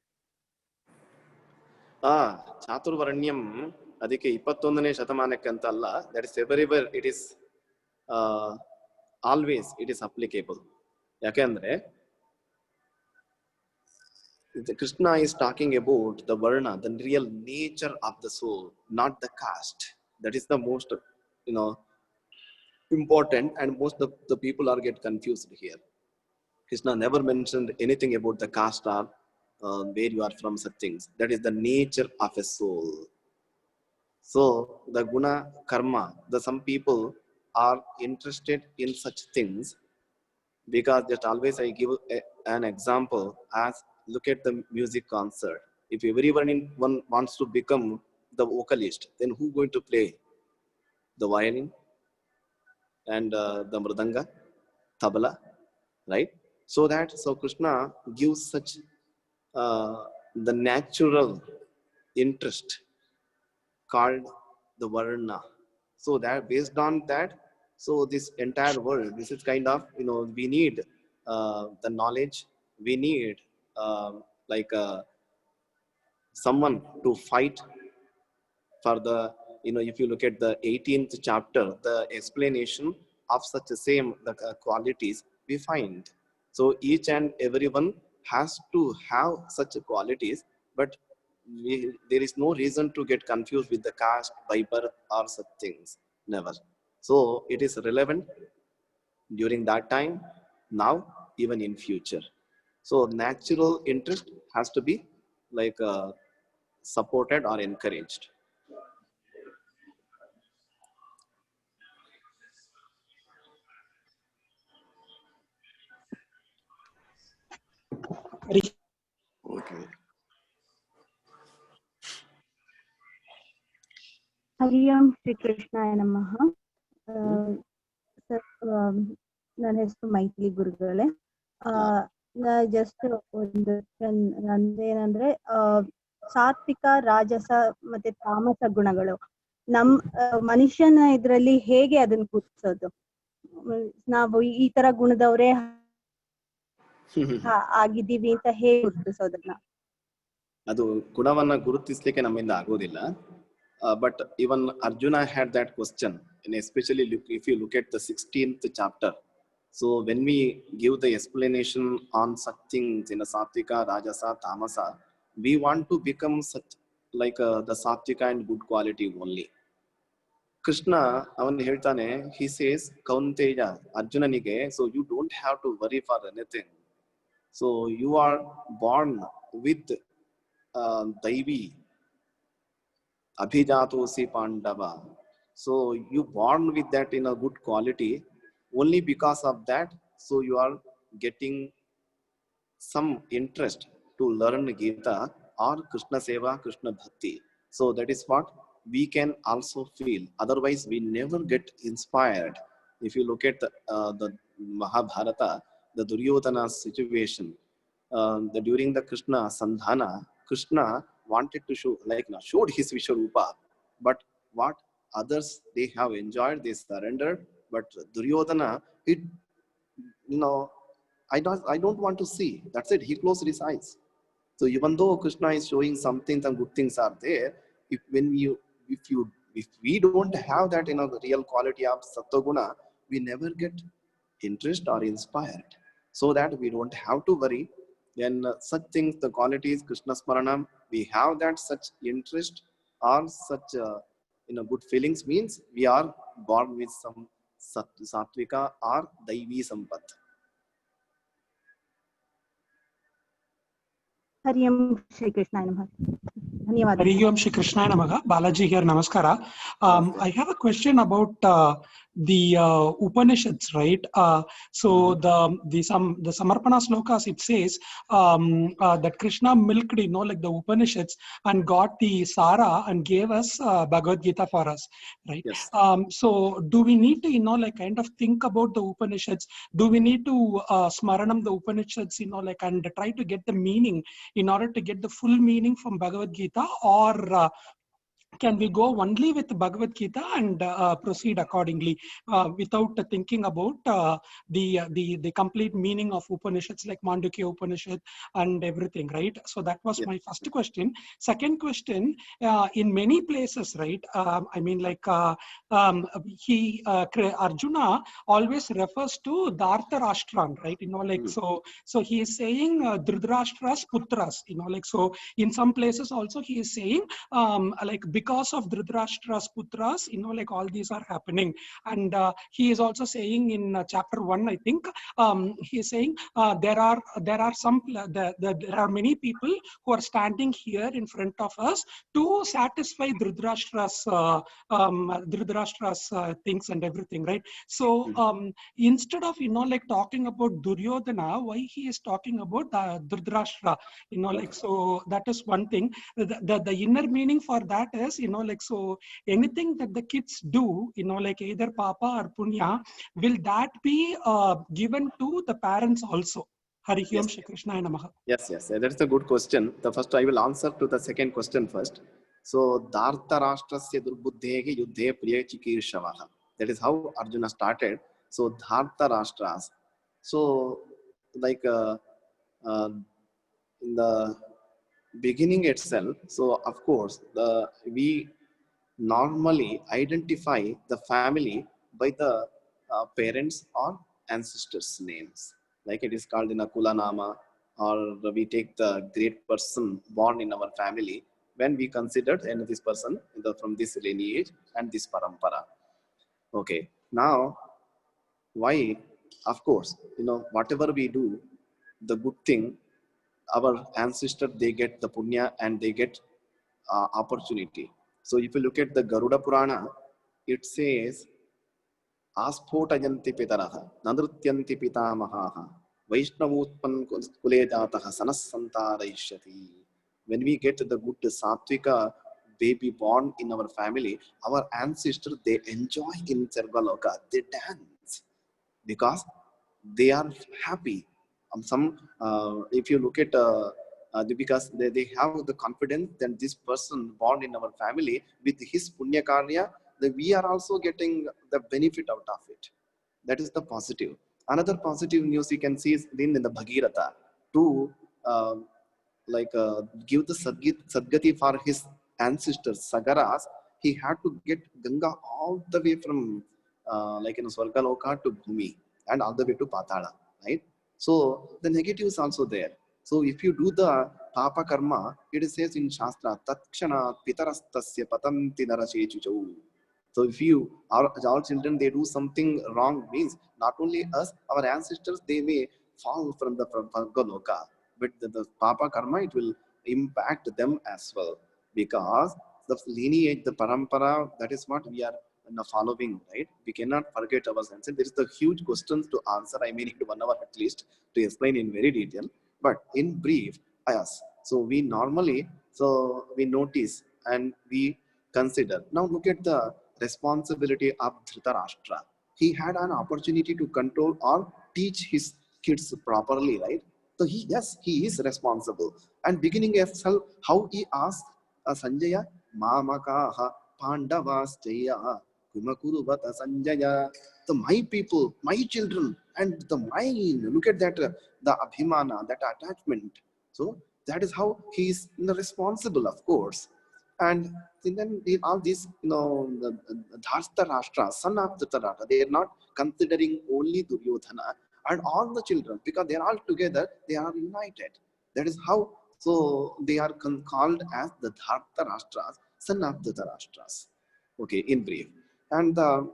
ಚಾತುರ್ವರ್ಣ್ಯಂ ಅದಕ್ಕೆ 21ನೇ ಶತಮಾನಕ್ಕೆ ಅಂತ ಅಲ್ಲ. That is everywhere it is always it is applicable. ಯಾಕೆಂದ್ರೆ Krishna is talking about the varna, the real nature of the soul, not the caste. That is the most important, and most of the people are get confused here. Krishna never mentioned anything about the caste or where you are from, such things. That is the nature of a soul. So the guna karma, some people are interested in such things, because just always I give an example as look at the music concert. If everyone wants to become the vocalist, then who going to play the violin and the mridanga, tabla, right? So Krishna gives such the natural interest called the varna. So that based on that, so this entire world, this is kind of we need the knowledge, we need someone to fight for the if you look at the 18th chapter, the explanation of such the same qualities we find. So each and everyone has to have such qualities, but there is no reason to get confused with the caste by birth or such things. Never. So it is relevant during that time, now, even in future. So natural interest has to be supported or encouraged. Okay. Hari Om Shri Krishnaya Namaha. ನನ್ನ ಹೆಸರು ಮೈಥಿಲಿ ಗುರುಗಳೇ. Just ಒಂದು ನಂದೇನಂದ್ರೆ ಸಾತ್ವಿಕ, ರಾಜಸ ಮತ್ತೆ ತಾಮಸ ಗುಣಗಳು ಮನುಷ್ಯನ ಇದ್ರಲ್ಲಿ ಹೇಗೆ ಅದನ್ನ ಗುರುತಿಸೋದು? ನಾವು ಈ ತರ ಗುಣದವರೇ ಆಗಿದ್ದೀವಿ ಅಂತ ಹೇಗೆ ಗುರುತಿಸೋದನ್ನ? ಅದು ಗುಣವನ್ನ ಗುರುತಿಸ್ಲಿಕ್ಕೆ ನಮ್ಮಿಂದ ಆಗೋದಿಲ್ಲ. But even Arjuna had that question, and especially if you look at the 16th chapter. So when we give the explanation on such things in a Sattvika, Rajasa, Tamasa, we want to become such like the Sattvika and good quality only. Krishna, avan ಹೇಳ್ತಾನೆ, he says, Kaunteya, Arjunanige, so you don't have to worry for anything. So you are born with Daivi, Abhijatosi Pandava. So you born with that in a good quality. Only because of that, so you are getting some interest to learn Gita or Krishna Seva, Krishna Bhakti. So that is what we can also feel. Otherwise, we never get inspired. If you look at the Mahabharata, the Duryodhana situation, during the Krishna Sandhana, Krishna wanted to show, like showed his Vishwarupa, but what others they have enjoyed, they surrendered. But Duryodhana, I don't want to see. That's it. He closed his eyes. So even though Krishna is showing something, some good things are there. If we don't have that real quality of Sattva-guna, we never get interest or inspired. So that we don't have to worry. When such things, the qualities, Krishna Smaranam, we have that such interest or such good feelings, means we are born with some Sattvika or Daivi Sampat. Hari Om Shri Krishnaya Namaha. Hari Om Shri Krishnaya Namaha. Balaji here, Namaskara. I have a question about the Upanishads, right? So the Samarpana slokas, it says that Krishna milked, like the Upanishads and got the Sara and gave us Bhagavad Gita for us, right? Yes. So do we need to, like kind of think about the Upanishads? Do we need to smaranam the Upanishads, like and try to get the meaning in order to get the full meaning from Bhagavad Gita, or can we go only with Bhagavad Gita and proceed accordingly without thinking about the complete meaning of Upanishads like Mandukya Upanishad and everything, right? So that was my first question. Second question, in many places, right? I mean, like Arjuna always refers to Dhartarashtran, right? Like so he is saying Dhritarashtra's putras, like so. In some places also he is saying like because of Dhritarashtra's putras, like all these are happening. And he is also saying in chapter 1, I think, he is saying there are many people who are standing here in front of us to satisfy Dhritarashtra's things and everything, right? So instead of like talking about Duryodhana, why he is talking about Dhritarashtra, like so that is one thing. The inner meaning for that is, like so anything that the kids do, like either papa or punya, will that be given to the parents also? Hari Om Shri Krishnaya Namaha. Yes, that's a good question. The first I will answer to the second question first. So Dhartarashtrasya durbuddhege yuddhe priya chikirshavaha. That is how Arjuna started. So Dhartarashtras. So like in the beginning itself, so of course we normally identify the family by the parents or ancestors' names. Like it is called in a Kulanama, or we take the great person born in our family when we considered this person from this lineage and this parampara. Okay, now why? Of course, whatever we do, the good thing, our ancestors, they get the punya and they get opportunity. So if you look at the Garuda Purana, it says Asphotayanti pitaraha nandrutyanti pitamahaha Vaishnavutpan kule jataha sanasantaraishyati. When we get the good sattvika baby born in our family, our ancestors, they enjoy in Sarvaloka. They dance because they are happy. If you look at because they have the confidence that this person born in our family with his punya karya, that we are also getting the benefit out of it. That is the positive. Another positive news you can see is in the Bhagirath to give the Sadgati for his ancestors, Sagaras. He had to get Ganga all the way from Swargaloka to Bhumi and all the way to Patala, right? So the negative is also there. So if you do the Papa Karma, it says in Shastra, Tatkshanat Pitarastasya Patanti Narachechuchau. So if our children, they do something wrong, means not only us, our ancestors, they may fall from the Goloka, but the Papa Karma, it will impact them as well, because the lineage, the parampara, that is what we are following, right? We cannot forget our sense. There is the huge questions to answer. I may need 1 hour at least to explain in very detail, but in brief, yes. So we normally, we notice and we consider. Now look at the responsibility of Dhritarashtra. He had an opportunity to control or teach his kids properly, right? So yes, he is responsible. And beginning itself, how he asked Sanjaya, Mamakaha Pandavas Jaya Kumakuruvata Sanjaya. So my people, my children, and the mine. Look at that, the Abhimana, that attachment. So that is how he is responsible, of course. And then all these, the Dharta Rashtra, son of Dhritarashtra, they are not considering only Duryodhana and all the children, because they are all together, they are united. That is how, so they are called as the Dharta Rashtras, son of Dhritarashtras. Okay, in brief. And the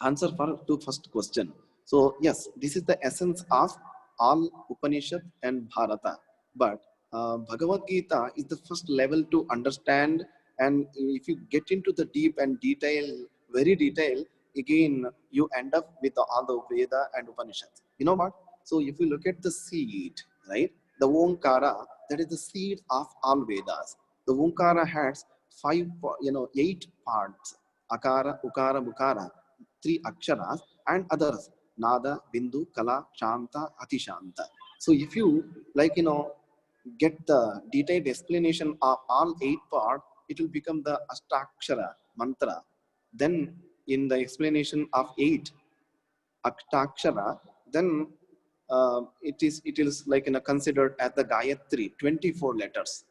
answer to first question. So yes, this is the essence of all Upanishad and Bharata. But Bhagavad Gita is the first level to understand, and if you get into the deep and very detailed, again you end up with all the Veda and Upanishads. You know what? So if you look at the seed, right, the Omkara, that is the seed of all Vedas. The Omkara has 8 parts: Akara, Ukara, Mukara, 3 aksharas, and others: Nada, Bindu, Kala, Shanta, Atishanta. So if you get the detailed explanation of all 8 parts, it will become the Ashtakshara mantra. Then in the explanation of 8 Ashtakshara, then it is considered as the Gayatri, 24 letters,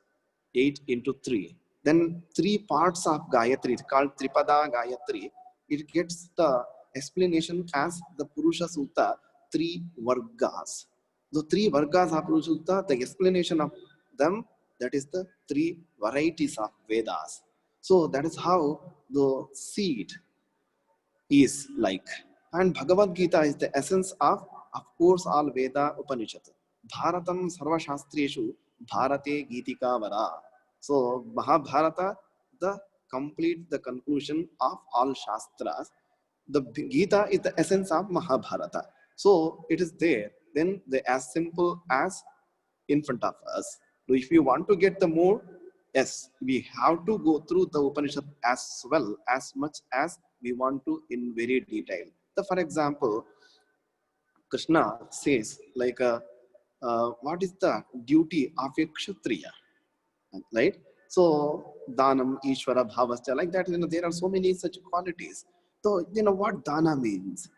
8 into 3. Then 3 parts of Gayatri, it's called Tripada Gayatri. It gets the explanation as the Purusha Sutta, 3 Vargas. The 3 Vargas of Purusha Sutta, the explanation of them, that is the 3 varieties of Vedas. So that is how the seed is like. And Bhagavad Gita is the essence of course, all Veda Upanishad. Bharatam Sarva Shastreshu Bharate Gitika Vara. So Mahabharata, the conclusion of all Shastras. The Gita is the essence of Mahabharata. So it is there. Then as simple as in front of us. So if you want to get the more, yes, we have to go through the Upanishad as well, as much as we want to in very detail. So for example, Krishna says what is the duty of a Kshatriya, right? So Danam, Ishvara, Bhavascha, like that, there are so many such qualities. So what Dana means.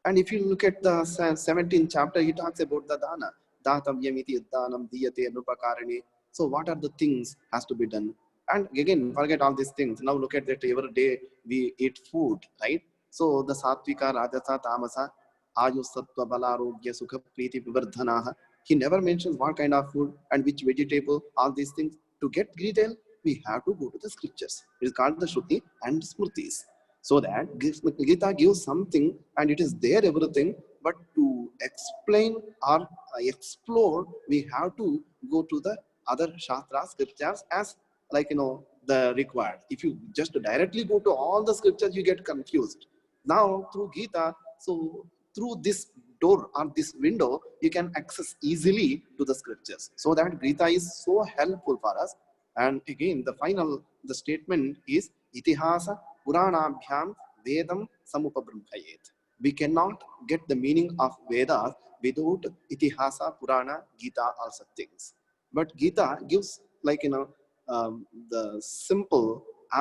And if you look at the 17th chapter, he talks about the Dana. Datam yamiti danam diyate anupakarani. So what are the things has to be done? And again, forget all these things. Now look at that every day we eat food, right? So the Satvika, Rajasa, Tamasa, Ayu, Sattva, Balarogya, Sukha, Priti, Vivardhanaha. He never mentions what kind of food and which vegetable, all these things. To get detail, we have to go to the scriptures. It is called the Shruti and Smritis. So that Gita gives something and it is there everything, but to explain or explore, we have to go to the other Shastra scriptures as the required. If you just directly go to all the scriptures, you get confused. Now through Gita, so through this door or this window, you can access easily to the scriptures. So that Gita is so helpful for us. And again, the final the statement is Itihasa Puranabhyam Vedam Samupabramhayet. We cannot get the meaning of Vedas without Itihasa, Purana, Gita, all such things. But Gita gives the simple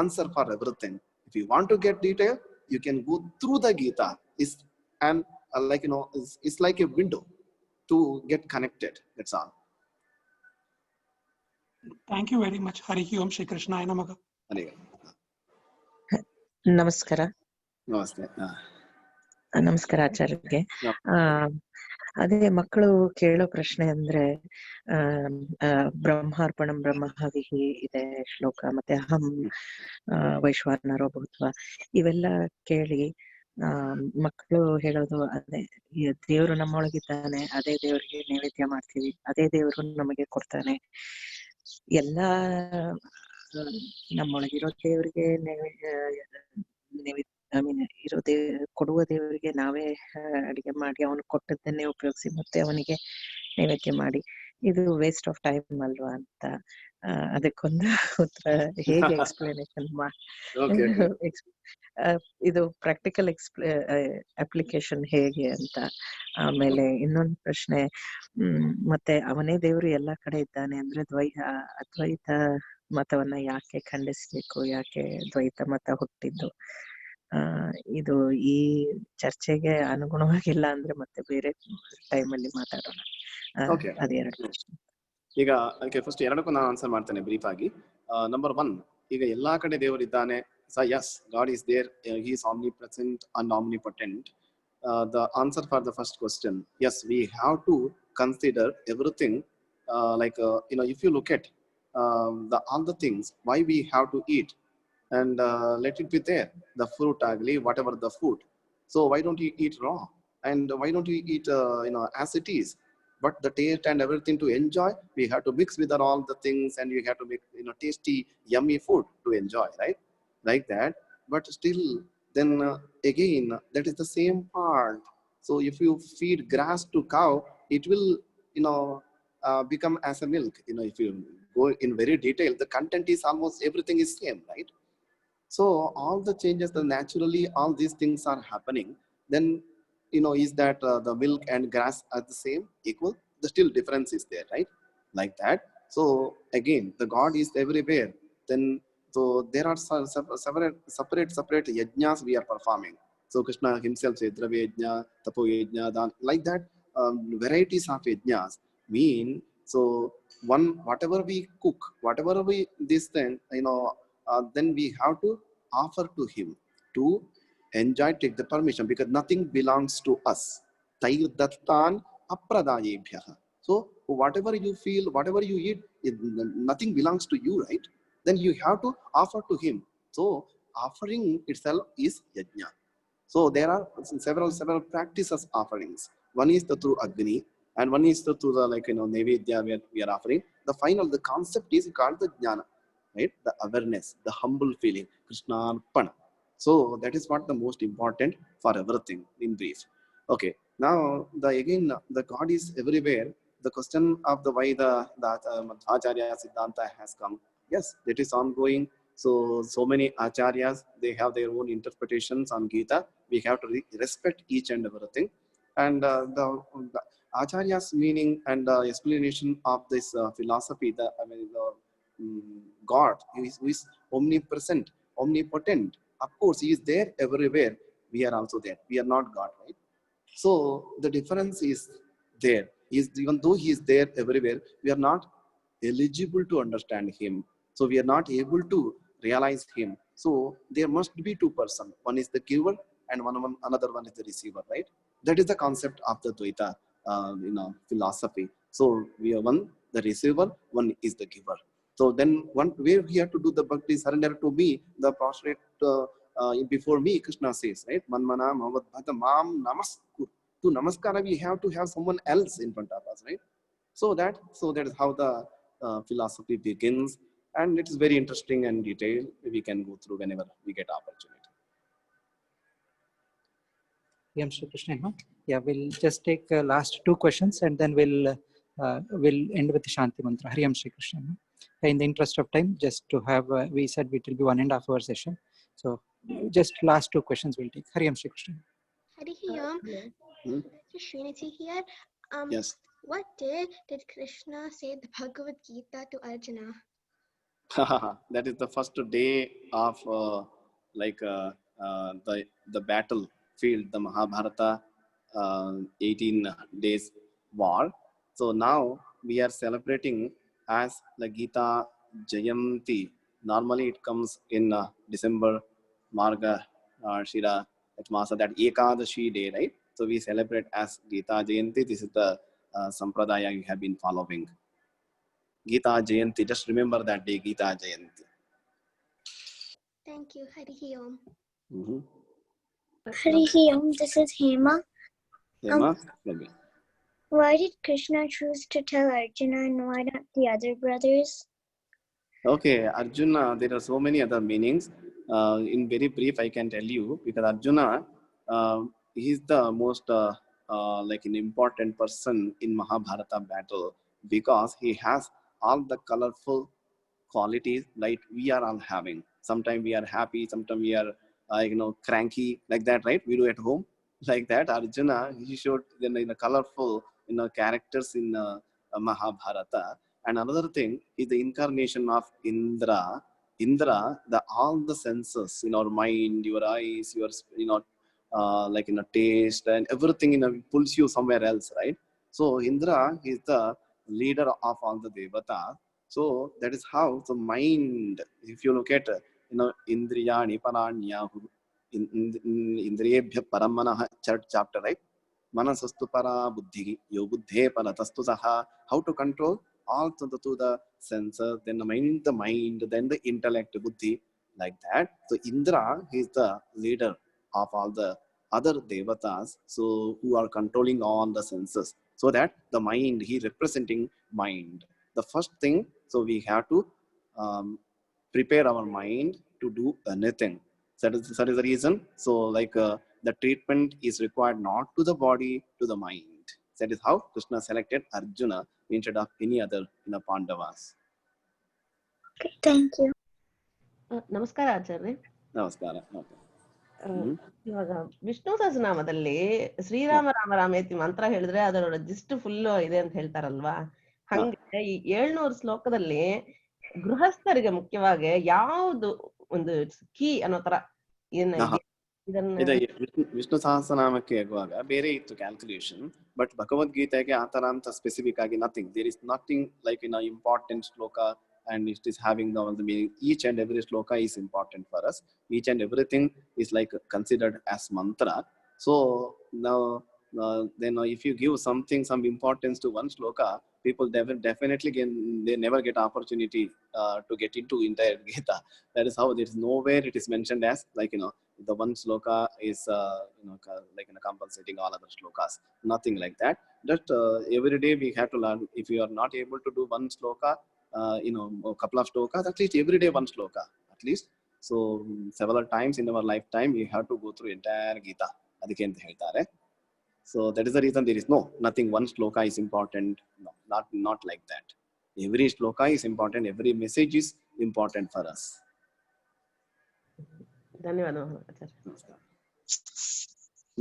answer for everything. If you want to get detail, you can go through the Gita. It's like a window to get connected. That's all. Thank you very much. Harihi Om Shri Krishnaya Namaha. ನಮಸ್ಕಾರ. ನಮಸ್ತೆ. ನಮಸ್ಕಾರ ಆಚಾರ್ಯರಿಗೆ. ಅದೇ ಮಕ್ಕಳು ಕೇಳೋ ಪ್ರಶ್ನೆ ಅಂದ್ರೆ ಬ್ರಹ್ಮಾರ್ಪಣಂ ಬ್ರಹ್ಮಹವಿಹಿ ಇದೆ ಶ್ಲೋಕ, ಮತ್ತೆ ಅಹಂ ವೈಶ್ವಾನರೋ ಭೂತ್ವ, ಇವೆಲ್ಲ ಕೇಳಿ ಮಕ್ಕಳು ಹೇಳೋದು ಅದೇ, ದೇವರು ನಮ್ಮೊಳಗಿದ್ದಾನೆ, ಅದೇ ದೇವರಿಗೆ ನೈವೇದ್ಯ ಮಾಡ್ತೀವಿ, ಅದೇ ದೇವರು ನಮಗೆ ಕೊಡ್ತಾನೆ, ಎಲ್ಲಾ ನಮ್ಮೊಳಗಿರೋ ದೇವರಿಗೆ ಕೊಡುವ ದೇವರಿಗೆ ನಾವೇ ಅಡಿಗೆ ಮಾಡಿ ಅವನು ಕೊಟ್ಟದ್ದನ್ನೇ ಉಪಯೋಗಿಸಿ ಮತ್ತೆ ಅವನಿಗೆ ನೈವೇದ್ಯ ಮಾಡಿ, ಇದು ವೇಸ್ಟ್ ಆಫ್ ಟೈಮ್ ಅಲ್ವಾ ಅಂತ ಅದಕ್ಕೊಂದು ಉತ್ತರ ಹೇಗೆ ಎಕ್ಸ್ಪ್ಲನೇಷನ್ ಇದು ಪ್ರಾಕ್ಟಿಕಲ್ ಅಪ್ಲಿಕೇಶನ್ ಹೇಗೆ ಅಂತ. ಆಮೇಲೆ ಇನ್ನೊಂದು ಪ್ರಶ್ನೆ, ಮತ್ತೆ ಅವನೇ ದೇವರು ಎಲ್ಲಾ ಕಡೆ ಇದ್ದಾನೆ ಅಂದ್ರೆ ಅದ್ವೈತ ಮತವನ್ನ ಯಾಕೆ ಖಂಡಿಸ್ಬೇಕು, ಯಾಕೆ ದ್ವೈತ ಮತ ಹುಟ್ಟಿದ್ದು? ಇದು ಈ ಚರ್ಚೆಗೆ ಅನುಗುಣವಾಗಿಲ್ಲ ಅಂದ್ರೆ ಮತ್ತೆ ಬೇರೆ ಟೈಮಲ್ಲಿ ಮಾತಾಡೋಣ. ಅದೆರಡು ಪ್ರಶ್ನೆ. ಈಗ ಅದಕ್ಕೆ ಫಸ್ಟ್ ಎರಡಕ್ಕೂ ನಾನು ಆನ್ಸರ್ ಮಾಡ್ತೇನೆ ಬ್ರೀಫ್ ಆಗಿ. ನಂಬರ್ 1, ಈಗ ಎಲ್ಲಾ ಕಡೆ ದೇವರಿದ್ದಾನೆ. Yes, God is there. He is omnipresent and omnipotent. The answer for the first question, yes, we have to consider everything. If you look at all the things, why we have to eat, and let it be there, the fruit ugly, whatever the food. So why don't you eat raw? And why don't you eat as it is? But the taste and everything to enjoy, we have to mix with all the things, and you have to make tasty, yummy food to enjoy, right? Like that. But still, then again, that is the same part. So if you feed grass to cow, it will become as a milk. If you go in very detail, the content is almost everything is same, right? So all the changes, naturally all these things are happening. Then is that the milk and grass are the same, equal? The still difference is there, right? Like that. So again, the God is everywhere. Then so there are separate yajnas we are performing. So Krishna himself said Dravya yajna, Tapo yajna, Dan, like that. Varieties of yajnas mean, so whatever we cook, whatever we this thing, then we have to offer to him to enjoy, take the permission, because nothing belongs to us. Tair dattan apradayebhyah. So whatever you feel, whatever you eat, nothing belongs to you, right? Then you have to offer to him. So offering itself is yajna. So there are several practices offerings. One is through Agni, and one is through the Naivedya where we are offering. The final, the concept is called the Jnana, right? The awareness, the humble feeling, Krishna Arpana. So that is what the most important for everything in brief. Okay, now the God is everywhere. The question of the why the Acharya Siddhanta has come, yes, that is ongoing. So many acharyas, they have their own interpretations on Gita. We have to respect each and everything. And the acharyas meaning and explanation of this philosophy, God who is omnipresent, omnipotent. Of course, he is there everywhere. We are also there. We are not God, right? So the difference is there. Even though he is there everywhere, we are not eligible to understand him. So we are not able to realize him. So there must be two persons. One is the giver and another one is the receiver, right? That is the concept of the Dvaita philosophy. So we are one, the receiver, one is the giver. So then where we have to do the bhakti, surrender to me, the prostrate before me, Krishna says, right? Manmana Mavad Bhata Mam Namaskur. To Namaskara, we have to have someone else in front of us, right? So that is how the philosophy begins. And it is very interesting and detailed. We can go through whenever we get opportunity. Shri Krishna. Yeah, we'll just take last two questions and then we'll end with the Shanti Mantra. Hari Shri Krishna. in the interest of time, just to have, we said it will be 1.5 hour session. So just last 2 questions we'll take. Hari Om Shri Krishna. Harihi Om. Sriniti here. Yes. What day did Krishna say the Bhagavad Gita to Arjuna? That is the first day of the battlefield, the Mahabharata 18 days war. So now we are celebrating as the Gita Jayanti. Normally it comes in December, Marga, Shira, at Masa, that Ekadashi day, right? So we celebrate as Gita Jayanti. This is the sampradaya you have been following. Gita Jayanti, just remember that day, Gita Jayanti. Thank you, Harihi Om. Harihi Om, this is Hema. Hema, Why did Krishna choose to tell Arjuna and why not the other brothers? Okay, Arjuna, there are so many other meanings. In very brief, I can tell you, because Arjuna, he is the most like an important person in Mahabharata battle, because he has all the colorful qualities like we are all having. Sometimes we are happy, sometimes we are cranky, like that, right? We do at home like that. Arjuna, he showed in a colorful characters in Mahabharata. And another thing is the incarnation of Indra. Indra, the all the senses in our mind, your eyes, your taste and everything pulls you somewhere else, right? So Indra is the leader of all the devatas. So that is how the mind, if you look at Indriyani Paranyahu, Indriyebhya Paramana third chapter, right? Manasastu para buddhi, yo buddhe paratastu saha. How to control all to the senses, then the mind, then the intellect, buddhi, like that. So Indra is the leader of all the other devatas, so who are controlling all the senses. So that the mind, he representing mind. The first thing, so we have to prepare our mind to do anything. That is the reason. So the treatment is required not to the body, to the mind. That is how Krishna selected Arjuna instead of any other Pandavas. Thank you. ನಮಸ್ಕಾರ ಆಚಾರ್ಯ. ನಮಸ್ಕಾರ. ಇವಾಗ ವಿಷ್ಣು ಸಹಸ್ರನಾಮದಲ್ಲಿ ಶ್ರೀರಾಮ ರಾಮ ರಾಮೇತಿ ಮಂತ್ರ ಹೇಳಿದ್ರೆ ಅದರ gist full ಇದೆ ಅಂತ ಹೇಳ್ತಾರಲ್ವಾ, ಹಂಗೆ ಈ 700 ಶ್ಲೋಕದಲ್ಲಿ ಗೃಹಸ್ಥರಿಗೆ ಮುಖ್ಯವಾಗಿ ಯಾವ್ದು ಒಂದು ಕೀ ಅನ್ನೋ ತರ ವಿಷ್ಣು ಸಹಸ್ರನಾಮಕ್ಕೆ ಆಗುವಾಗ ಬೇರೆ ಇತ್ತು ಕ್ಯಾಲ್ಕುಲೇಷನ್, ಬಟ್ ಭಗವದ್ಗೀತೆಗೆ ಆ ತರ ಅಂತ ಸ್ಪೆಸಿಫಿಕ್ ಆಗಿ nothing. There is nothing like in important shloka and it is having the meaning. Each and every shloka is important for us. Each and everything is like considered as mantra. So now then if you give some importance to one shloka, people definitely they never get opportunity to get into entire Gita. That is how there is nowhere it is mentioned as the one shloka is compensating all other shlokas. Nothing like that. Just every day we have to learn. If you are not able to do one shloka, a couple of shlokas, at least every day one shloka, at least. So several times in our lifetime, we have to go through entire Gita. Adike anta heltare. So that is the reason there is nothing. One shloka is important. No, not like that. Every shloka is important. Every message is important for us. ಧನ್ಯವಾದ.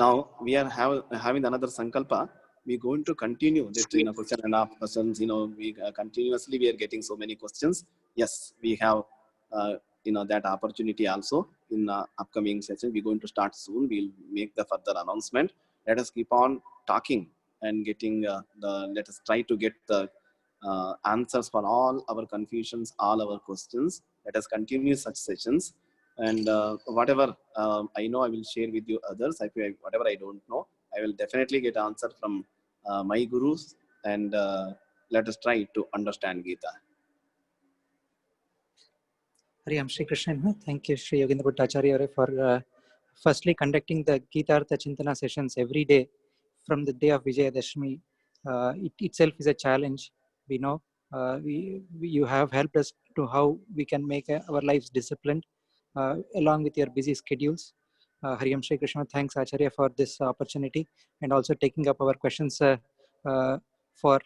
Now we are having another sankalpa. We're going to continue that question and half questions. We continuously we are getting so many questions. Yes, we have that opportunity also in upcoming session. We're going to start soon. We'll make the further announcement. Let us keep on talking and getting let us try to get the answers for all our confusions, all our questions. Let us continue such sessions. And whatever I know, I will share with you others. Whatever I don't know, I will definitely get answer from my gurus, and let us try to understand Gita. Hari Om Shri Krishna. Thank you, Shri Yogindra Bhattacharya, for firstly conducting the GitArthA Chintana sessions every day from the day of Vijayadashmi. It itself is a challenge. We know you have helped us to how we can make our lives disciplined along with your busy schedules. Hari Om Shri Krishna. Thanks, Acharya, for this opportunity and also taking up our questions for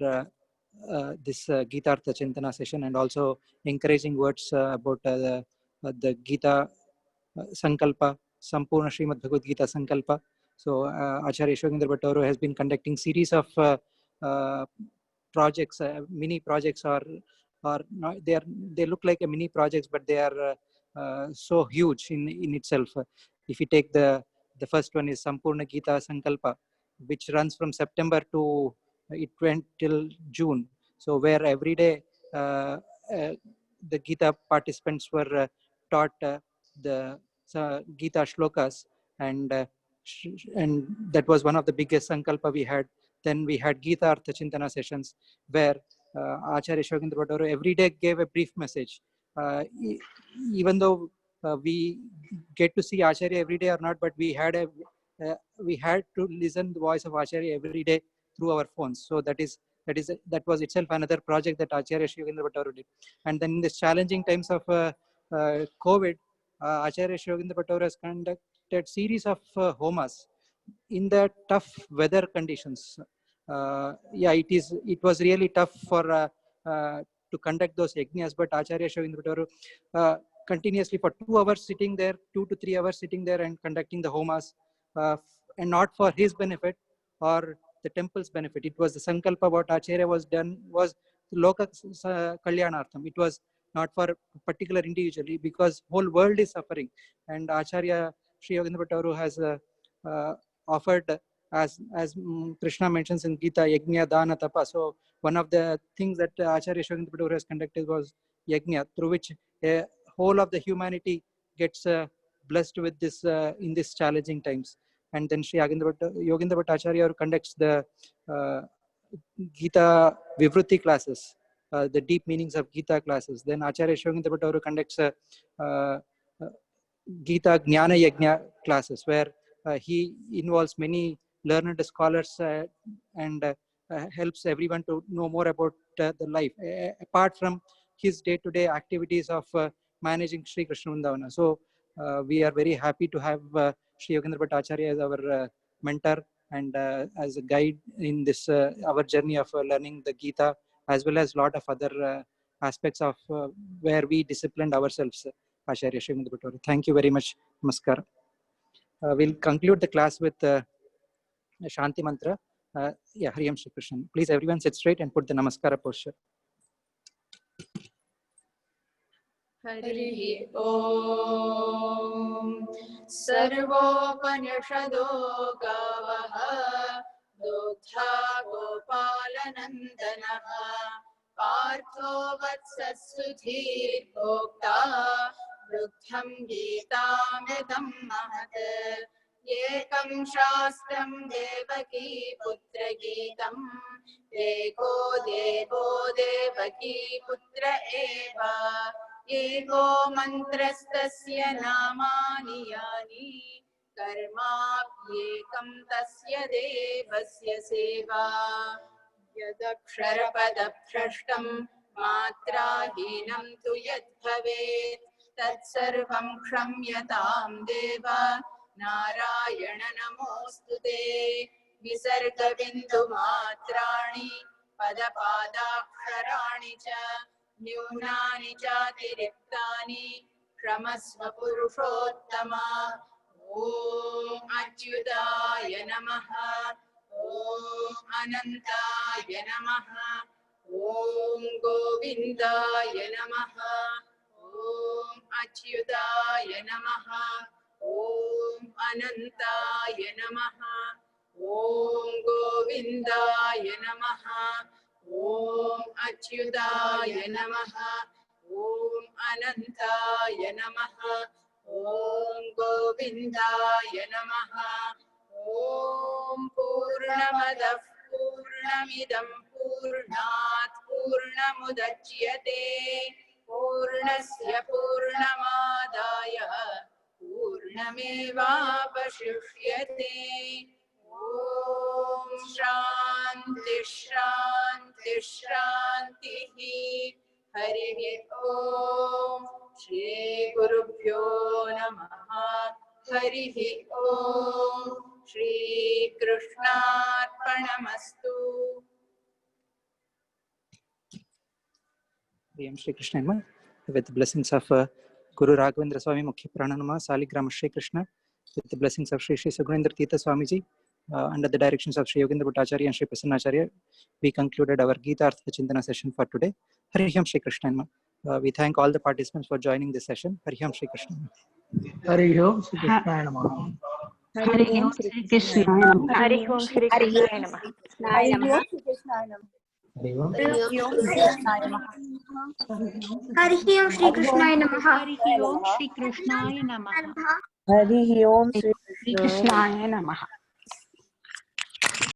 this GitArthA Chintana session, and also encouraging words about the Gita Sankalpa, Sampurna Srimad Bhagavad Gita Sankalpa. So Acharya Yashogendra Bhattavaru has been conducting series of projects, mini projects, or not, they look like a mini projects, but they are so huge in itself. If you take the first one is Sampurna Gita Sankalpa, which runs from September to it went till June. So where every day the Gita participants were taught the Gita shlokas, and that was one of the biggest sankalpa we had. Then we had GitArthA Chintana sessions where Acharya Yashogendra Bhattavaru every day gave a brief message. Even though we get to see Acharya every day or not, but we had to listen the voice of Acharya every day through our phones. So that was itself another project that Acharya Yashogendra Bhattavaru did. And then in this challenging times of COVID, Acharya Yashogendra Bhattavaru has conducted series of homas in the tough weather conditions. It was really tough for to conduct those yajnas, but Acharya Yashogendra Bhattavaru continuously for 2 hours sitting there, 2 to 3 hours sitting there and conducting the homas, and not for his benefit or the temple's benefit. It was the sankalpa what Acharya was done was loka kalyanartham. It was not for particular individually, because whole world is suffering, and Acharya Sri Yogendra Bhattavaru has offered, as Krishna mentions in Gita, yajna dana tapa. So one of the things that Acharya Yogendra Bhattavaru has conducted was yajna, through which a whole of the humanity gets blessed with this in these challenging times. And then Sri Yogendra Bhattacharya conducts the Gita Vivruti classes, the deep meanings of Gita classes. Then Acharya Yogendra Bhattacharya conducts Gita Jnana Yajna classes, where he involves many learned scholars and helps everyone to know more about the life, apart from his day-to-day activities of managing Sri Krishna Vrindavana. So we are very happy to have Sri Yogendra Bhattacharya as our mentor and as a guide in this our journey of learning the Gita, as well as a lot of other aspects of where we disciplined ourselves. Acharya Sri Yogendra Bhattacharya. Thank you very much. Namaskar. We'll conclude the class with Shanti Mantra. Hari Om Shri Krishna. Please everyone sit straight and put the Namaskara posture. Harihi Om Sarvopanishado Gavaha Dogdha Gopalanandanaha Partho Vatsasudhir Bhokta Dugdham Geetamidam Mahat Ekam Shastram Devaki Putra Geetam Eko Devo Devaki Putra Eva Eko Mantrastasya Namani Yani Karmapyekam Tasya Devasya Seva Yadaksharapadaprashtam Matrahinam Tu Yadbhavet Tatsarvam Kramyatam Deva Narayana Namostute Visarga Bindu Matrani Padapadakharani Cha Nyunani Chatiriptani Kramasva Purushottama Om Achyutaya Namaha Om Anantaya Namaha Om Govindaya Namaha Om Achyutaya Namaha Om Anantaya Namaha Om Govindaya Namaha Om Achyutaya Namaha Om Anantaya Namaha Om Govindaya Namaha Om Purnamadav Purnamidam Purnat Purnamudachyate Purnasya Purnamadaya Purnamevapashishyate Om Shanti Shanti Shanti Hari Om Shri Gurubhyo Namaha Hari Om Shri Krishnarpanamastu. Hari Om Shri Krishna Namaha. With the blessings of Guru Raghavendra Swami Mukhya Prananama Saligrama Shri Krishna, with the blessings of Shri Sugrendra Tirtha Swamiji, under the directions of Shri Yogendra Bhattacharya and Shri Prasannacharya, we concluded our GitArthA Chintana session for today. Hari Om Shri Krishna Namaha. We thank all the participants for joining this session. Hari Om Shri Krishna Namaha. Hari Om Shri Krishna Namaha. Hari Om Shri Krishna Namaha. Hari Om Shri Krishna Namaha. Hari Om Shri Krishna Namaha. Hari Om Hari Om Shri Krishna Namaha. Hari Om Shri Krishna Namaha. Hari Om Shri Krishna Namaha. Hari Om Shri Krishna Namaha.